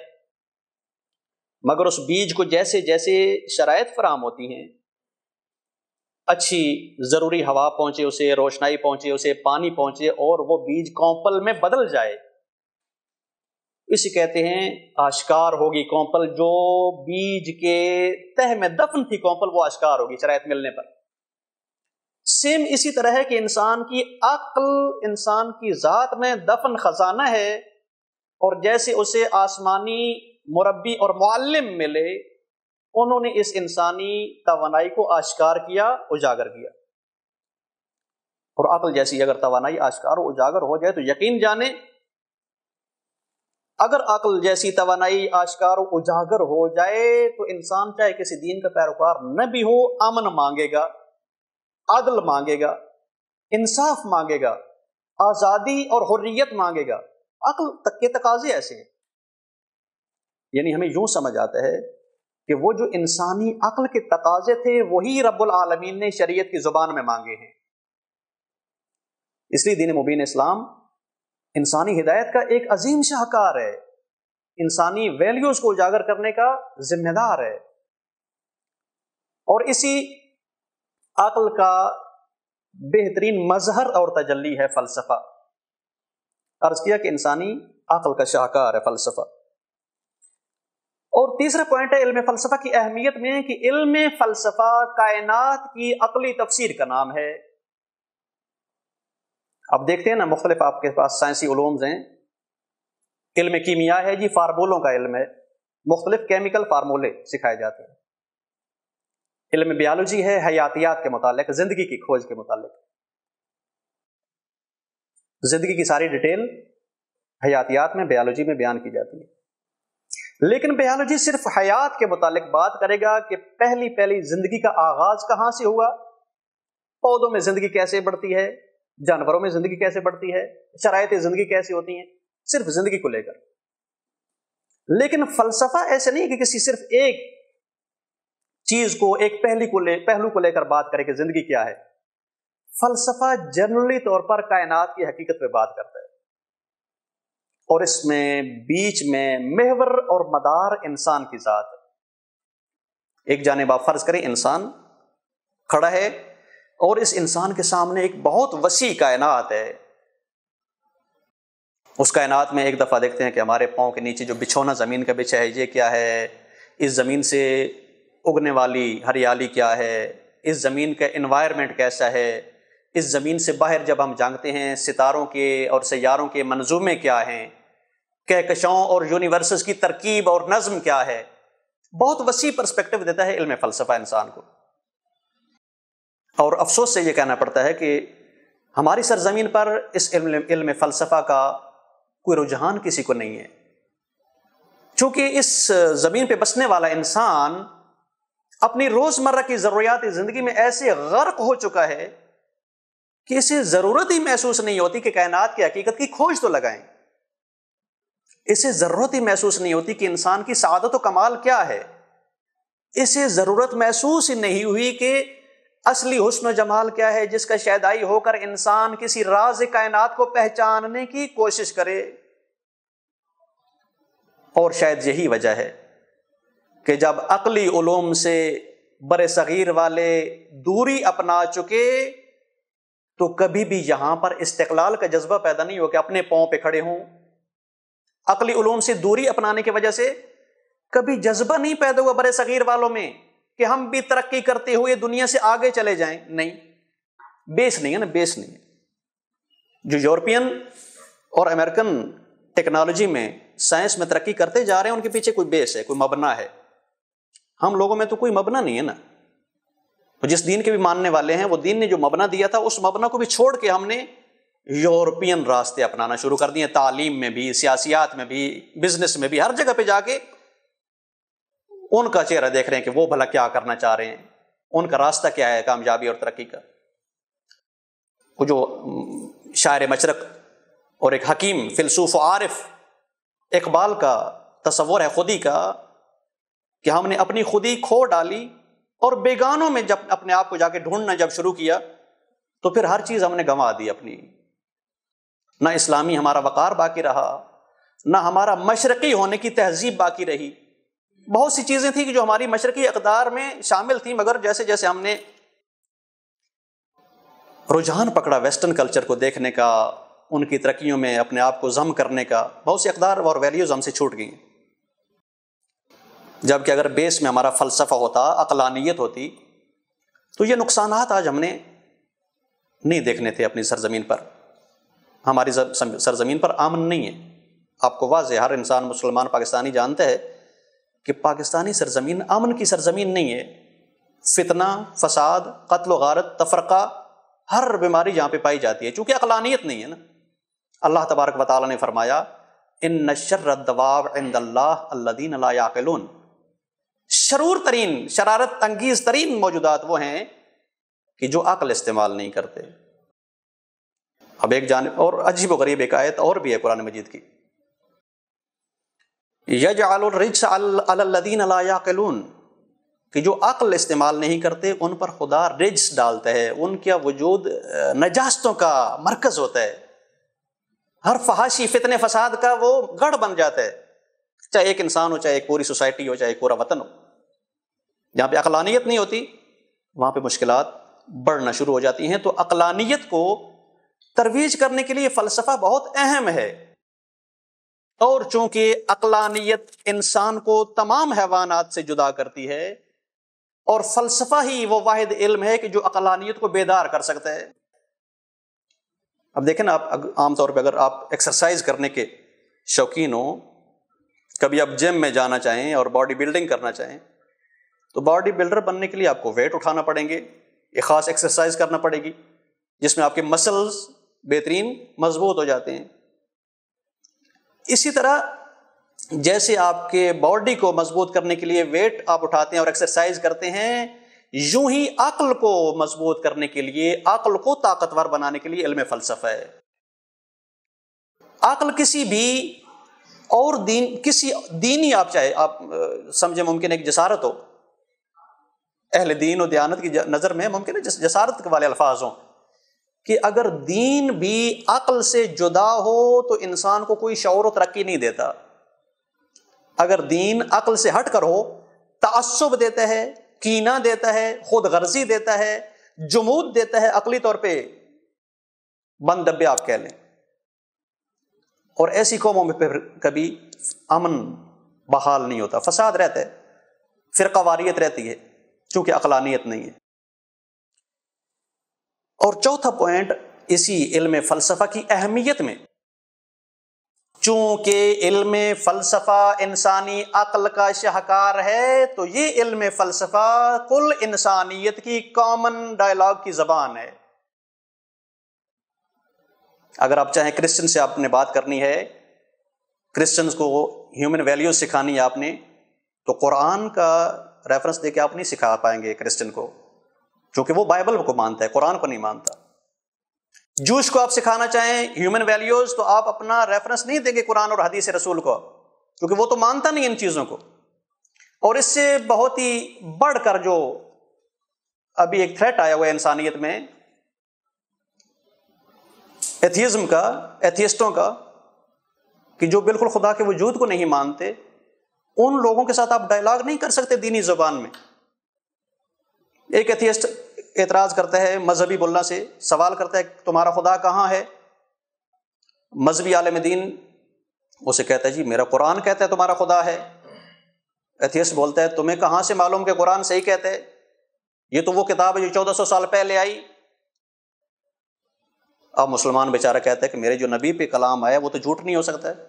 مگر اس بیج کو جیسے جیسے شرائط فراہم ہوتی ہیں، اچھی ضروری ہوا پہنچے اسے، روشنائی پہنچے اسے، پانی پہنچے اور وہ بیج کومپل میں بدل جائے، اسے کہتے ہیں آشکار ہوگی کومپل۔ جو بیج کے تہ میں دفن تھی کومپل وہ آشکار ہوگی شرائط ملنے پر۔ سیم اسی طرح ہے کہ انسان کی عقل انسان کی ذات میں دفن خزانہ ہے، اور جیسے اسے آسمانی مربی اور معلم ملے، انہوں نے اس انسانی توانائی کو آشکار کیا، اجاگر کیا۔ اور عقل جیسی اگر توانائی آشکار و اجاگر ہو جائے تو یقین جانے، اگر عقل جیسی توانائی آشکار و اجاگر ہو جائے تو انسان چاہے کسی دین کا پیروکار نہ بھی ہو، امن مانگے گا، عدل مانگے گا، انصاف مانگے گا، آزادی اور حریت مانگے گا۔ عقل تک کے تقاضے ایسے ہیں، یعنی ہمیں یوں سمجھ آتا ہے کہ وہ جو انسانی عقل کے تقاضے تھے وہی رب العالمین نے شریعت کی زبان میں مانگے ہیں۔ اس لیے دین مبین اسلام انسانی ہدایت کا ایک عظیم شاہکار ہے، انسانی ویلیوز کو اجاگر کرنے کا ذمہ دار ہے، اور اسی عقل کا بہترین مظہر اور تجلی ہے فلسفہ۔ عرض کیا کہ انسانی عقل کا شاہکار ہے فلسفہ۔ اور تیسرا پوائنٹ ہے علم فلسفہ کی اہمیت میں کہ علم فلسفہ کائنات کی عقلی تفسیر کا نام ہے۔ اب دیکھتے ہیں نا، مختلف آپ کے پاس سائنسی علومز ہیں، علم کیمیا ہے جی، فارمولوں کا علم ہے، مختلف کیمیکل فارمولے سکھائے جاتے ہیں۔ علم بیالوجی ہے، حیاتیات کے متعلق، زندگی کی کھوج کے متعلق، زندگی کی ساری ڈیٹیل حیاتیات میں، بیالوجی میں بیان کی جاتی ہے۔ لیکن بیالوجی صرف حیات کے متعلق بات کرے گا کہ پہلی زندگی کا آغاز کہاں سے ہوا، پودوں میں زندگی کیسے بڑھتی ہے، جانوروں میں زندگی کیسے بڑھتی ہے، شرائط زندگی کیسی ہوتی ہیں، صرف زندگی کو لے کر۔ لیکن فلسفہ ایسے نہیں کہ کسی صرف ایک چیز کو، ایک پہلو کو لے کر بات کرے کہ زندگی کیا ہے۔ فلسفہ جنرلی طور پر کائنات کی حقیقت پہ بات کرتا ہے، اور اس میں بیچ میں محور اور مدار انسان کی ذات ہے۔ ایک جانب آپ فرض کریں انسان کھڑا ہے، اور اس انسان کے سامنے ایک بہت وسیع کائنات ہے۔ اس کائنات میں ایک دفعہ دیکھتے ہیں کہ ہمارے پاؤں کے نیچے جو بچھونا زمین کا بچھا ہے یہ کیا ہے، اس زمین سے اگنے والی ہریالی کیا ہے، اس زمین کا انوائرمنٹ کیسا ہے، اس زمین سے باہر جب ہم جانتے ہیں ستاروں کے اور سیاروں کے منظومے کیا ہیں، کہکشاؤں اور یونیورسز کی ترکیب اور نظم کیا ہے۔ بہت وسیع پرسپیکٹو دیتا ہے علم فلسفہ انسان کو۔ اور افسوس سے یہ کہنا پڑتا ہے کہ ہماری سرزمین پر اس علم فلسفہ کا کوئی رجحان کسی کو نہیں ہے، چونکہ اس زمین پہ بسنے والا انسان اپنی روزمرہ کی ضروریات زندگی میں ایسے غرق ہو چکا ہے کہ اسے ضرورت ہی محسوس نہیں ہوتی کہ کائنات کی حقیقت کی کھوج تو لگائیں۔ اسے ضرورت ہی محسوس نہیں ہوتی کہ انسان کی سعادت و کمال کیا ہے۔ اسے ضرورت محسوس ہی نہیں ہوئی کہ اصلی حسن و جمال کیا ہے، جس کا شیدائی ہو کر انسان کسی راز کائنات کو پہچاننے کی کوشش کرے۔ اور شاید یہی وجہ ہے کہ جب عقلی علوم سے بر صغیر والے دوری اپنا چکے تو کبھی بھی یہاں پر استقلال کا جذبہ پیدا نہیں ہو کہ اپنے پاؤں پہ کھڑے ہوں۔ عقلی علوم سے دوری اپنانے کی وجہ سے کبھی جذبہ نہیں پیدا ہوا بر صغیر والوں میں کہ ہم بھی ترقی کرتے ہوئے دنیا سے آگے چلے جائیں۔ نہیں، بیس نہیں ہے نا، بیس نہیں ہے۔ جو یورپین اور امریکن ٹیکنالوجی میں، سائنس میں ترقی کرتے جا رہے ہیں، ان کے پیچھے کوئی بیس ہے، کوئی مبنا ہے۔ ہم لوگوں میں تو کوئی مبنا نہیں ہے نا۔ جس دین کے بھی ماننے والے ہیں، وہ دین نے جو مبنا دیا تھا اس مبنا کو بھی چھوڑ کے ہم نے یورپین راستے اپنانا شروع کر دیے، تعلیم میں بھی، سیاسیات میں بھی، بزنس میں بھی، ہر جگہ پہ جا کے ان کا چہرہ دیکھ رہے ہیں کہ وہ بھلا کیا کرنا چاہ رہے ہیں، ان کا راستہ کیا ہے کامیابی اور ترقی کا۔ وہ جو شاعر مشرق اور ایک حکیم فیلسوف و عارف اقبال کا تصور ہے خودی کا، کہ ہم نے اپنی خودی کھو ڈالی اور بیگانوں میں جب اپنے آپ کو جا کے ڈھونڈنا جب شروع کیا تو پھر ہر چیز ہم نے گنوا دی اپنی۔ نہ اسلامی ہمارا وقار باقی رہا، نہ ہمارا مشرقی ہونے کی تہذیب باقی رہی۔ بہت سی چیزیں تھیں کہ جو ہماری مشرقی اقدار میں شامل تھیں، مگر جیسے جیسے ہم نے رجحان پکڑا ویسٹرن کلچر کو دیکھنے کا، ان کی ترقیوں میں اپنے آپ کو ضم کرنے کا، بہت سی اقدار اور ویلیوز ہم سے چھوٹ گئیں۔ جبکہ اگر بیس میں ہمارا فلسفہ ہوتا، عقلانیت ہوتی، تو یہ نقصانات آج ہم نے نہیں دیکھنے تھے اپنی سرزمین پر۔ ہماری سرزمین پر امن نہیں ہے۔ آپ کو واضح، ہر انسان مسلمان پاکستانی جانتا ہے کہ پاکستانی سرزمین امن کی سرزمین نہیں ہے۔ فتنہ، فساد، قتل و غارت، تفرقہ، ہر بیماری یہاں پہ پائی جاتی ہے، چونکہ عقلانیت نہیں ہے نا۔ اللہ تبارک و تعالیٰ نے فرمایا ان شر الدواب عند اللہ الذین لا یعقلون، شرور ترین، شرارت انگیز ترین موجودات وہ ہیں کہ جو عقل استعمال نہیں کرتے۔ اب ایک جانب اور عجیب و غریب ایک آیت اور بھی ہے قرآن مجید کی، یجعل الرجس علی الذین لا یعقلون، کہ جو عقل استعمال نہیں کرتے ان پر خدا رجس ڈالتا ہے، ان کا وجود نجاستوں کا مرکز ہوتا ہے۔ ہر فحاشی فتنے فساد کا وہ گڑھ بن جاتا ہے، چاہے ایک انسان ہو، چاہے ایک پوری سوسائٹی ہو، چاہے ایک پورا وطن ہو۔ جہاں پہ عقلانیت نہیں ہوتی وہاں پہ مشکلات بڑھنا شروع ہو جاتی ہیں۔ تو عقلانیت کو ترویج کرنے کے لیے فلسفہ بہت اہم ہے، اور چونکہ عقلانیت انسان کو تمام حیوانات سے جدا کرتی ہے، اور فلسفہ ہی وہ واحد علم ہے کہ جو عقلانیت کو بیدار کر سکتا ہے۔ اب دیکھیں نا، آپ عام طور پہ اگر آپ ایکسرسائز کرنے کے شوقین ہوں، کبھی آپ جم میں جانا چاہیں اور باڈی بلڈنگ کرنا چاہیں، تو باڈی بلڈر بننے کے لیے آپ کو ویٹ اٹھانا پڑیں گے، ایک خاص ایکسرسائز کرنا پڑے گی جس میں آپ کے مسلز بہترین مضبوط ہو جاتے ہیں۔ اسی طرح جیسے آپ کے باڈی کو مضبوط کرنے کے لیے ویٹ آپ اٹھاتے ہیں اور ایکسرسائز کرتے ہیں، یوں ہی عقل کو مضبوط کرنے کے لیے، عقل کو طاقتور بنانے کے لیے علم فلسفہ ہے۔ عقل کسی بھی اور کسی دینی، آپ چاہے آپ سمجھے ممکن ایک جسارت ہو، اہل دین و دیانت کی نظر میں ممکن ہے جسارت والے الفاظ ہوں، کہ اگر دین بھی عقل سے جدا ہو تو انسان کو کوئی شعور و ترقی نہیں دیتا۔ اگر دین عقل سے ہٹ کر ہو، تعصب دیتا ہے، کینہ دیتا ہے، خود غرضی دیتا ہے، جمود دیتا ہے، عقلی طور پہ بند ڈبے آپ کہہ لیں، اور ایسی قوموں میں پھر کبھی امن بحال نہیں ہوتا، فساد رہتا ہے، فرقہ واریت رہتی ہے، چونکہ عقلانیت نہیں ہے۔ اور چوتھا پوائنٹ اسی علم فلسفہ کی اہمیت میں، چونکہ علم فلسفہ انسانی عقل کا شاہکار ہے، تو یہ علم فلسفہ کل انسانیت کی کامن ڈائلاگ کی زبان ہے۔ اگر آپ چاہیں کرسچن سے آپ نے بات کرنی ہے، کرسچنز کو ہیومن ویلیوز سکھانی ہے آپ نے، تو قرآن کا ریفرنس دے کے آپ نہیں سکھا پائیں گے کرسچن کو، کیونکہ وہ بائبل کو مانتا ہے، قرآن کو نہیں مانتا۔ جوش کو آپ سکھانا چاہیں ہیومن ویلیوز، تو آپ اپنا ریفرنس نہیں دیں گے قرآن اور حدیث رسول کو، کیونکہ وہ تو مانتا نہیں ان چیزوں کو۔ اور اس سے بہت ہی بڑھ کر جو ابھی ایک تھریٹ آیا ہوا ہے انسانیت میں، ایتھیزم کا، ایتھیسٹوں کا، کہ جو بالکل خدا کے وجود کو نہیں مانتے، ان لوگوں کے ساتھ آپ ڈائلاگ نہیں کر سکتے دینی زبان میں۔ ایک ایتھیسٹ اعتراض کرتا ہے مذہبی بولنا سے، سوال کرتا ہے تمہارا خدا کہاں ہے؟ مذہبی عالم دین اسے کہتا ہے جی میرا قرآن کہتا ہے تمہارا خدا ہے۔ ایتھیسٹ بولتا ہے تمہیں کہاں سے معلوم کہ قرآن صحیح کہتا ہے؟ یہ تو وہ کتاب ہے جو 1400 سال پہلے آئی۔ اب مسلمان بیچارہ کہتا ہے کہ میرے جو نبی پہ کلام آیا وہ تو جھوٹ نہیں ہو سکتا ہے۔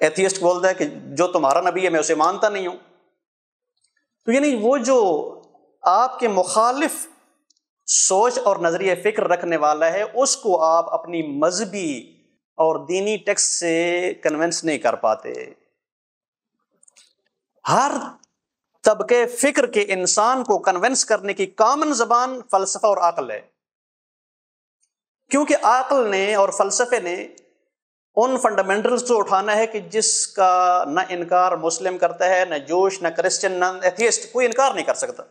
ایتھیسٹ بولتا ہے کہ جو تمہارا نبی ہے میں اسے مانتا نہیں ہوں۔ تو یعنی وہ جو آپ کے مخالف سوچ اور نظریہ فکر رکھنے والا ہے، اس کو آپ اپنی مذہبی اور دینی ٹیکسٹ سے کنونس نہیں کر پاتے۔ ہر طبقے فکر کے انسان کو کنونس کرنے کی کامن زبان فلسفہ اور عقل ہے، کیونکہ عقل نے اور فلسفے نے ان فنڈامنٹلز کو اٹھانا ہے کہ جس کا نہ انکار مسلم کرتا ہے، نہ جوش، نہ کرسچن، نہ ایتھیسٹ، کوئی انکار نہیں کر سکتا۔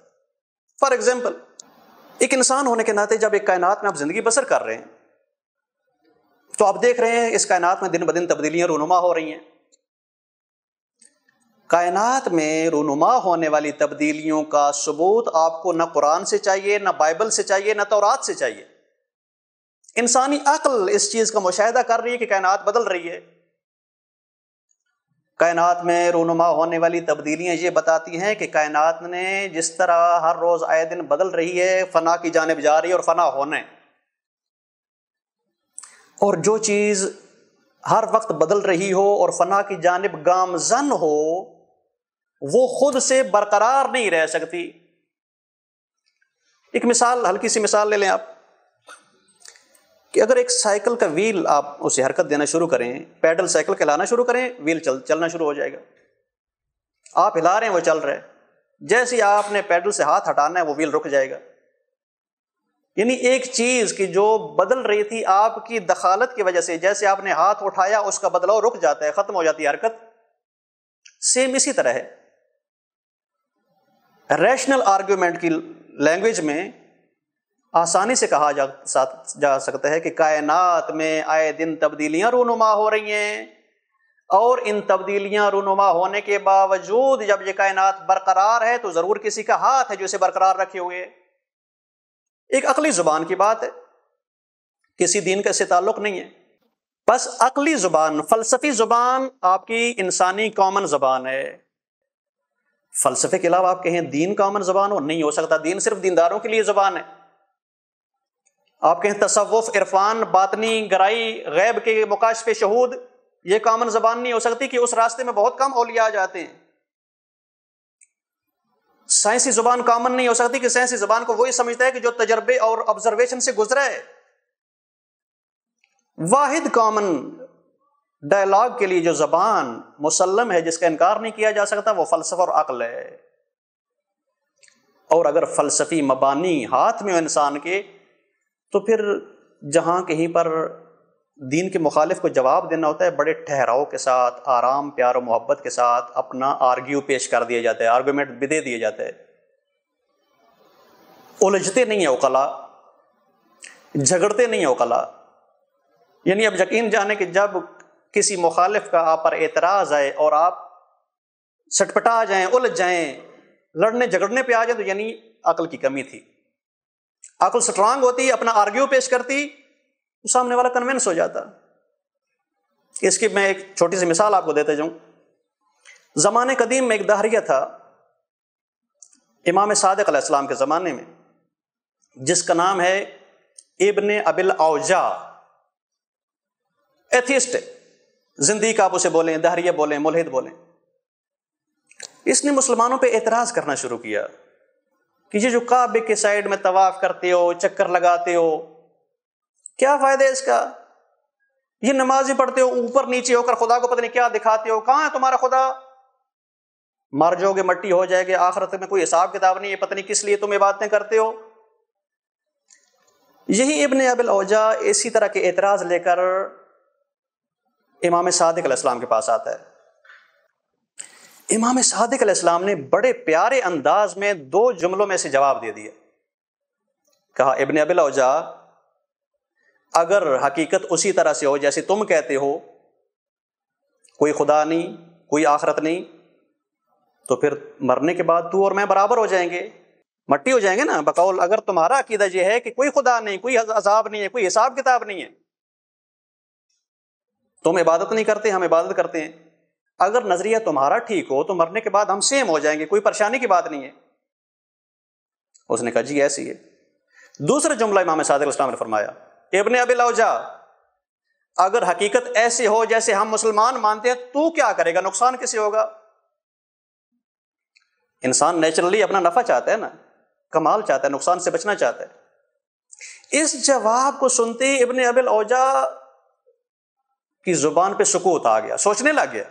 فار ایگزامپل، ایک انسان ہونے کے ناطے جب ایک کائنات میں آپ زندگی بسر کر رہے ہیں تو آپ دیکھ رہے ہیں اس کائنات میں دن بدن تبدیلیاں رونما ہو رہی ہیں۔ کائنات میں رونما ہونے والی تبدیلیوں کا ثبوت آپ کو نہ قرآن سے چاہیے، نہ بائبل سے چاہیے، نہ تورات سے چاہیے۔ انسانی عقل اس چیز کا مشاہدہ کر رہی ہے کہ کائنات بدل رہی ہے۔ کائنات میں رونما ہونے والی تبدیلیاں یہ بتاتی ہیں کہ کائنات نے جس طرح ہر روز آئے دن بدل رہی ہے، فنا کی جانب جا رہی ہے اور فنا ہونے، اور جو چیز ہر وقت بدل رہی ہو اور فنا کی جانب گامزن ہو وہ خود سے برقرار نہیں رہ سکتی۔ ایک مثال، ہلکی سی مثال لے لیں آپ، کہ اگر ایک سائیکل کا ویل آپ اسے حرکت دینا شروع کریں، پیڈل سائیکل کے لانا شروع کریں، ویل چلنا شروع ہو جائے گا۔ آپ ہلا رہے ہیں وہ چل رہا ہے، جیسے ہی آپ نے پیڈل سے ہاتھ ہٹانا ہے وہ ویل رک جائے گا۔ یعنی ایک چیز کی جو بدل رہی تھی آپ کی دخالت کی وجہ سے، جیسے آپ نے ہاتھ اٹھایا اس کا بدلاؤ رک جاتا ہے، ختم ہو جاتی ہے حرکت، سیم اسی طرح ہے۔ ریشنل آرگیومنٹ کی لینگویج میں آسانی سے کہا جا سکتا ہے کہ کائنات میں آئے دن تبدیلیاں رونما ہو رہی ہیں، اور ان تبدیلیاں رونما ہونے کے باوجود جب یہ کائنات برقرار ہے تو ضرور کسی کا ہاتھ ہے جو اسے برقرار رکھے ہوئے ہے۔ ایک عقلی زبان کی بات ہے، کسی دین کا اس سے تعلق نہیں ہے۔ بس عقلی زبان، فلسفی زبان آپ کی انسانی کامن زبان ہے۔ فلسفے کے علاوہ آپ کہیں دین کامن زبان ہو، نہیں ہو سکتا۔ دین صرف دینداروں کے لیے زبان ہے۔ آپ کہیں تصوف، عرفان، باطنی گہرائی، غیب کے مکاشفے، شہود، یہ کامن زبان نہیں ہو سکتی کہ اس راستے میں بہت کم اولیاء جاتے ہیں۔ سائنسی زبان کامن نہیں ہو سکتی کہ سائنسی زبان کو وہی سمجھتا ہے کہ جو تجربے اور آبزرویشن سے گزرا ہے۔ واحد کامن ڈائلاگ کے لیے جو زبان مسلم ہے، جس کا انکار نہیں کیا جا سکتا، وہ فلسفہ اور عقل ہے۔ اور اگر فلسفی مبانی ہاتھ میں ہو انسان کے، تو پھر جہاں کہیں پر دین کے مخالف کو جواب دینا ہوتا ہے، بڑے ٹھہراؤ کے ساتھ، آرام، پیار و محبت کے ساتھ اپنا آرگیو پیش کر دیا جاتا ہے، آرگومنٹ بھی دے دیا جاتا ہے۔ الجھتے نہیں ہیں عقلاء، جھگڑتے نہیں ہیں عقلاء۔ یعنی اب یقین جانے کہ جب کسی مخالف کا آپ پر اعتراض آئے اور آپ سٹپٹا جائیں، الجھ جائیں، لڑنے جھگڑنے پہ آ جائیں، تو یعنی عقل کی کمی تھی۔ عقل سٹرانگ ہوتی، اپنا آرگیو پیش کرتی، تو سامنے والا کنونس ہو جاتا۔ اس کی میں ایک چھوٹی سی مثال آپ کو دیتے جاؤں۔ زمانے قدیم میں ایک دہریہ تھا، امام صادق علیہ السلام کے زمانے میں، جس کا نام ہے ابن ابی الاوجاع۔ ایتھیسٹ، زندیق آپ اسے بولیں، دہریہ بولیں، ملحد بولیں۔ اس نے مسلمانوں پہ اعتراض کرنا شروع کیا کہ یہ جو کعبے کے سائیڈ میں طواف کرتے ہو، چکر لگاتے ہو، کیا فائدہ ہے اس کا؟ یہ نمازی پڑھتے ہو، اوپر نیچے ہو کر خدا کو پتہ نہیں کیا دکھاتے ہو، کہاں ہے تمہارا خدا؟ مر جاؤ گے، مٹی ہو جائے گے، آخرت میں کوئی حساب کتاب نہیں ہے، پتہ نہیں کس لیے تم عبادتیں کرتے ہو۔ یہی ابن ابی الاوجاع اسی طرح کے اعتراض لے کر امام صادق علیہ السلام کے پاس آتا ہے۔ امام صادق علیہ السلام نے بڑے پیارے انداز میں 2 جملوں میں سے جواب دے دیا۔ کہا، ابن ابی الاوجاع، اگر حقیقت اسی طرح سے ہو جیسے تم کہتے ہو، کوئی خدا نہیں، کوئی آخرت نہیں، تو پھر مرنے کے بعد تو اور میں برابر ہو جائیں گے، مٹی ہو جائیں گے نا۔ بقول اگر تمہارا عقیدہ یہ ہے کہ کوئی خدا نہیں، کوئی عذاب نہیں ہے، کوئی حساب کتاب نہیں ہے، تم عبادت نہیں کرتے، ہم عبادت کرتے ہیں، اگر نظریہ تمہارا ٹھیک ہو تو مرنے کے بعد ہم سیم ہو جائیں گے، کوئی پریشانی کی بات نہیں ہے۔ اس نے کہا جی ایسی ہے۔ دوسرا جملہ امام صادق علیہ السلام نے فرمایا، ابن ابی الاوجاع، اگر حقیقت ایسے ہو جیسے ہم مسلمان مانتے ہیں، تو کیا کرے گا؟ نقصان کسے ہوگا؟ انسان نیچرلی اپنا نفع چاہتا ہے نا، کمال چاہتا ہے، نقصان سے بچنا چاہتا ہے۔ اس جواب کو سنتے ہی ابن ابی الاوجاع کی زبان پہ سکوت آ گیا، سوچنے لگ گیا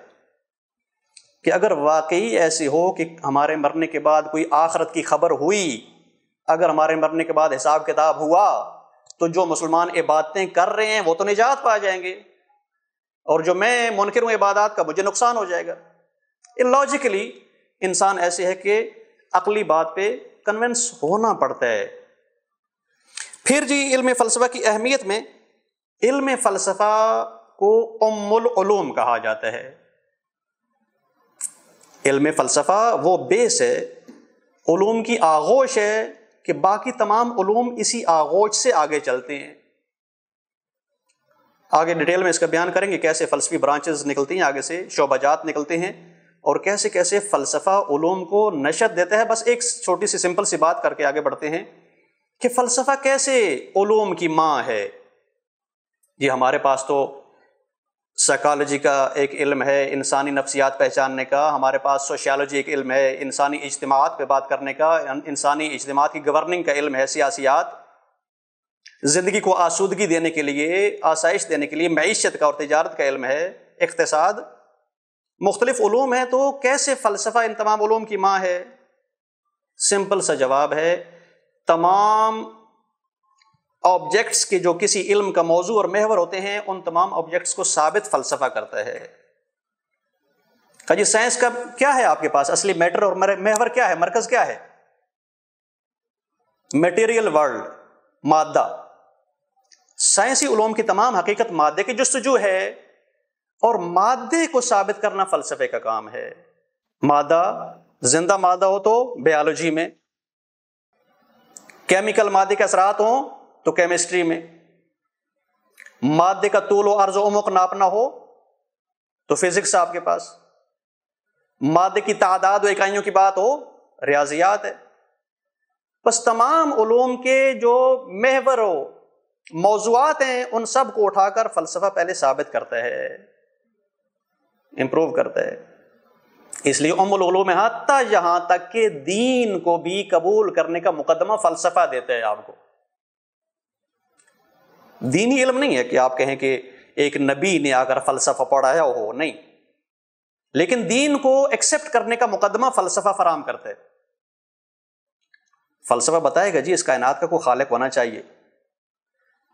کہ اگر واقعی ایسی ہو کہ ہمارے مرنے کے بعد کوئی آخرت کی خبر ہوئی، اگر ہمارے مرنے کے بعد حساب کتاب ہوا، تو جو مسلمان عبادتیں کر رہے ہیں وہ تو نجات پا جائیں گے، اور جو میں منکر ہوں عبادات کا، مجھے نقصان ہو جائے گا۔ لاجیکلی انسان ایسے ہے کہ عقلی بات پہ کنونس ہونا پڑتا ہے۔ پھر جی علم فلسفہ کی اہمیت میں، علم فلسفہ کو ام العلوم کہا جاتا ہے۔ علم فلسفہ وہ بیس ہے، علوم کی آغوش ہے کہ باقی تمام علوم اسی آغوش سے آگے چلتے ہیں۔ آگے ڈیٹیل میں اس کا بیان کریں گے، کیسے فلسفی برانچز نکلتی ہیں، آگے سے شعبہ جات نکلتے ہیں، اور کیسے کیسے فلسفہ علوم کو نشأت دیتا ہے۔ بس ایک چھوٹی سی سمپل سی بات کر کے آگے بڑھتے ہیں کہ فلسفہ کیسے علوم کی ماں ہے۔ یہ ہمارے پاس تو سائیکالوجی کا ایک علم ہے، انسانی نفسیات پہچاننے کا، ہمارے پاس سوشیالوجی ایک علم ہے، انسانی اجتماعات پہ بات کرنے کا، انسانی اجتماعات کی گورننگ کا علم ہے، سیاسیات، زندگی کو آسودگی دینے کے لیے، آسائش دینے کے لیے معیشت کا اور تجارت کا علم ہے، اقتصاد، مختلف علوم ہیں۔ تو کیسے فلسفہ ان تمام علوم کی ماں ہے؟ سمپل سا جواب ہے، تمام آبجیکٹس کے جو کسی علم کا موضوع اور محور ہوتے ہیں، ان تمام آبجیکٹس کو ثابت فلسفہ کرتا ہے۔ کہ جی سائنس کا کیا ہے آپ کے پاس؟ اصلی میٹر اور محور کیا ہے، مرکز کیا ہے؟ میٹیریل ورلڈ، مادہ، سائنسی علوم کی تمام حقیقت مادے کی جستجو ہے، اور مادے کو ثابت کرنا فلسفے کا کام ہے۔ مادہ، زندہ مادہ ہو تو بیالوجی میں، کیمیکل مادے کے اثرات ہوں تو کیمسٹری میں، مادے کا طول و عرض و عمق ناپنا ہو تو فزکس آپ کے پاس، مادے کی تعداد و اکائیوں کی بات ہو ریاضیات ہے۔ بس تمام علوم کے جو محور و موضوعات ہیں ان سب کو اٹھا کر فلسفہ پہلے ثابت کرتا ہے، امپروو کرتا ہے۔ اس لیے ام العلوم ہے، حتیٰ یہاں تک کہ دین کو بھی قبول کرنے کا مقدمہ فلسفہ دیتا ہے آپ کو۔ دینی علم نہیں ہے کہ آپ کہیں کہ ایک نبی نے آ کر فلسفہ پڑھایا ہو، نہیں، لیکن دین کو ایکسپٹ کرنے کا مقدمہ فلسفہ فراہم کرتا ہے۔ فلسفہ بتائے گا جی اس کائنات کا کوئی خالق ہونا چاہیے،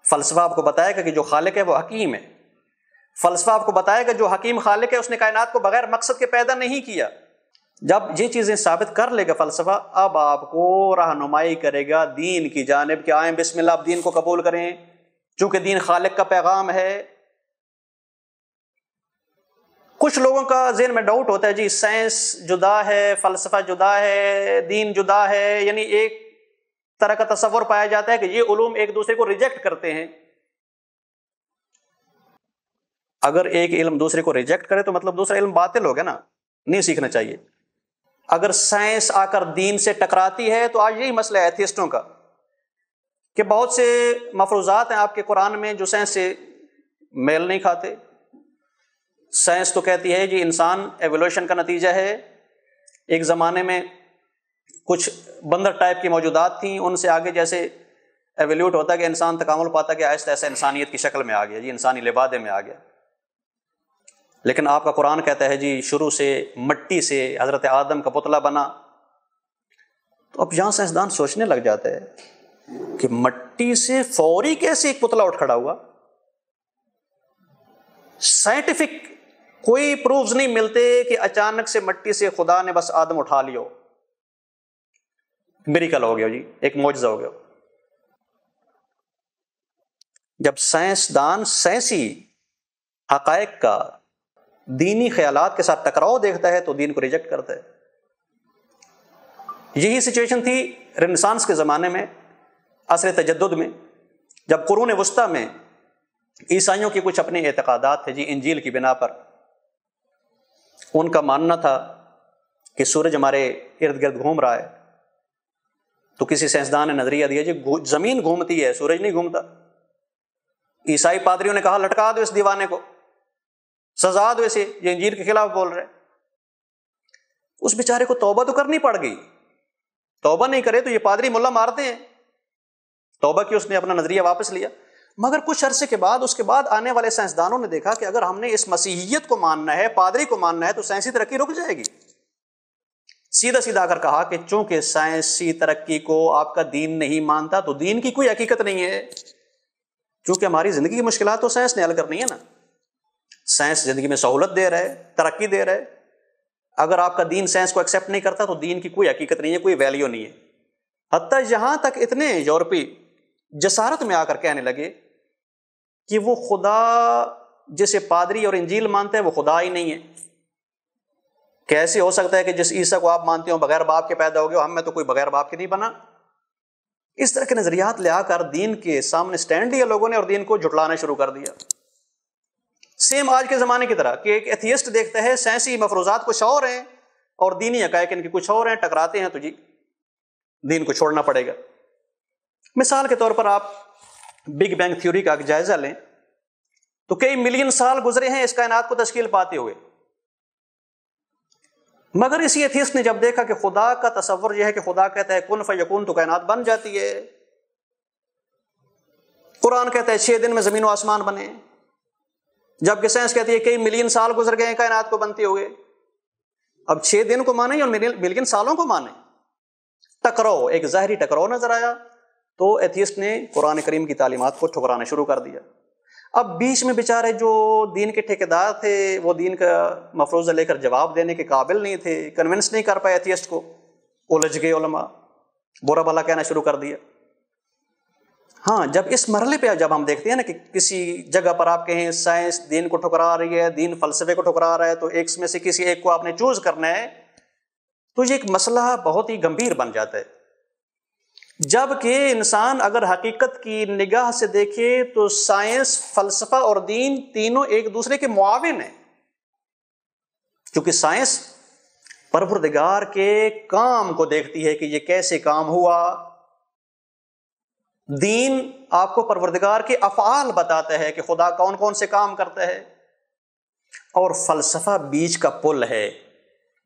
فلسفہ آپ کو بتائے گا کہ جو خالق ہے وہ حکیم ہے، فلسفہ آپ کو بتائے گا جو حکیم خالق ہے اس نے کائنات کو بغیر مقصد کے پیدا نہیں کیا۔ جب یہ چیزیں ثابت کر لے گا فلسفہ، اب آپ کو رہنمائی کرے گا دین کی جانب کہ آئیں بسم اللہ آپ دین کو قبول کریں، چونکہ دین خالق کا پیغام ہے۔ کچھ لوگوں کا ذہن میں ڈاؤٹ ہوتا ہے جی سائنس جدا ہے، فلسفہ جدا ہے، دین جدا ہے، یعنی ایک طرح کا تصور پایا جاتا ہے کہ یہ علوم ایک دوسرے کو ریجیکٹ کرتے ہیں۔ اگر ایک علم دوسرے کو ریجیکٹ کرے تو مطلب دوسرا علم باطل ہو گیا نا، نہیں سیکھنا چاہیے۔ اگر سائنس آ کر دین سے ٹکراتی ہے تو آج یہی مسئلہ ہے ایتھیسٹوں کا کہ بہت سے مفروضات ہیں آپ کے قرآن میں جو سائنس سے میل نہیں کھاتے۔ سائنس تو کہتی ہے جی انسان ایوولوشن کا نتیجہ ہے، ایک زمانے میں کچھ بندر ٹائپ کی موجودات تھیں، ان سے آگے جیسے ایولیوٹ ہوتا کہ انسان تکامل پاتا کہ آہستہ آہستہ انسانیت کی شکل میں آ گیا، جی انسانی لبادے میں آ گیا۔ لیکن آپ کا قرآن کہتا ہے جی شروع سے مٹی سے حضرت آدم کا پتلا بنا۔ تو اب یہاں سائنسدان سوچنے لگ جاتا ہے کہ مٹی سے فوری کیسے ایک پتلا اٹھ کھڑا ہوا؟ سائنٹیفک کوئی پروفز نہیں ملتے کہ اچانک سے مٹی سے خدا نے بس آدم اٹھا لیا ہو، میریکل ہو گیا جی، ایک معجزہ ہو گیا۔ جب سائنسدان سائنسی حقائق کا دینی خیالات کے ساتھ ٹکراؤ دیکھتا ہے تو دین کو ریجیکٹ کرتا ہے۔ یہی سچویشن تھی رنیسانس کے زمانے میں، عصر تجدد میں، جب قرون وسطیٰ میں عیسائیوں کے کچھ اپنے اعتقادات تھے جی انجیل کی بنا پر۔ ان کا ماننا تھا کہ سورج ہمارے ارد گرد گھوم رہا ہے، تو کسی سائنسدان نے نظریہ دیا جی زمین گھومتی ہے، سورج نہیں گھومتا۔ عیسائی پادریوں نے کہا لٹکا دو اس دیوانے کو، سزا دو اسے، یہ انجیل کے خلاف بول رہے۔ اس بیچارے کو توبہ تو کرنی پڑ گئی، توبہ نہیں کرے تو یہ پادری ملا مارتے ہیں۔ توبہ کی، اس نے اپنا نظریہ واپس لیا۔ مگر کچھ عرصے کے بعد اس کے بعد آنے والے سائنسدانوں نے دیکھا کہ اگر ہم نے اس مسیحیت کو ماننا ہے، پادری کو ماننا ہے، تو سائنسی ترقی رک جائے گی۔ سیدھا سیدھا کر کہا کہ چونکہ سائنسی ترقی کو آپ کا دین نہیں مانتا تو دین کی کوئی حقیقت نہیں ہے، چونکہ ہماری زندگی کی مشکلات تو سائنس نے حل کرنی ہے نا۔ سائنس زندگی میں سہولت دے رہا ہے، ترقی دے رہا ہے۔ اگر آپ کا دین سائنس کو ایکسیپٹ نہیں کرتا تو دین کی کوئی حقیقت نہیں ہے، کوئی ویلیو نہیں ہے۔ حتیٰ یہاں تک اتنے یورپی جسارت میں آ کر کہنے لگے کہ وہ خدا جسے پادری اور انجیل مانتے ہیں وہ خدا ہی نہیں ہے۔ کیسے ہو سکتا ہے کہ جس عیسیٰ کو آپ مانتے ہو بغیر باپ کے پیدا ہو گئے، ہم میں تو کوئی بغیر باپ کے نہیں بنا؟ اس طرح کے نظریات لے آ کر دین کے سامنے سٹینڈ لیا لوگوں نے اور دین کو جھٹلانا شروع کر دیا۔ سیم آج کے زمانے کی طرح کہ ایک ایتھیسٹ دیکھتا ہے سائنسی مفروضات کچھ اور ہیں اور دینی حقائق ان کے کچھ اور ہیں، ٹکراتے ہیں تو جی دین کو چھوڑنا پڑے گا۔ مثال کے طور پر آپ بگ بینگ تھیوری کا جائزہ لیں تو کئی ملین سال گزرے ہیں اس کائنات کو تشکیل پاتے ہوئے، مگر اسی ایتھیسٹ نے جب دیکھا کہ خدا کا تصور یہ ہے کہ خدا کہتا ہے کن فیکون تو کائنات بن جاتی ہے، قرآن کہتا ہے 6 دن میں زمین و آسمان بنے، جبکہ سائنس کہتی ہے کئی ملین سال گزر گئے ہیں کائنات کو بنتے ہوئے۔ اب 6 دن کو مانے اور ملین سالوں کو مانے، ٹکراؤ، ایک ظاہری ٹکراؤ نظر آیا تو ایتھیسٹ نے قرآن کریم کی تعلیمات کو ٹھکرانا شروع کر دیا۔ اب بیچ میں بیچارے جو دین کے ٹھیکیدار تھے وہ دین کا مفروضہ لے کر جواب دینے کے قابل نہیں تھے، کنونس نہیں کر پائے ایتھیسٹ کو، الجھ گئے علماء، برا بھلا کہنا شروع کر دیا۔ ہاں، جب اس مرحلے پہ جب ہم دیکھتے ہیں نا کہ کسی جگہ پر آپ کہیں سائنس دین کو ٹھکرا رہی ہے، دین فلسفے کو ٹھکرا رہا ہے، تو ایک میں سے کسی ایک کو آپ نے چوز کرنا ہے، تو یہ ایک مسئلہ بہت ہی گمبھیر بن جاتا ہے۔ جبکہ انسان اگر حقیقت کی نگاہ سے دیکھے تو سائنس، فلسفہ اور دین تینوں ایک دوسرے کے معاون ہیں، کیونکہ سائنس پروردگار کے کام کو دیکھتی ہے کہ یہ کیسے کام ہوا، دین آپ کو پروردگار کے افعال بتاتا ہے کہ خدا کون کون سے کام کرتا ہے، اور فلسفہ بیچ کا پل ہے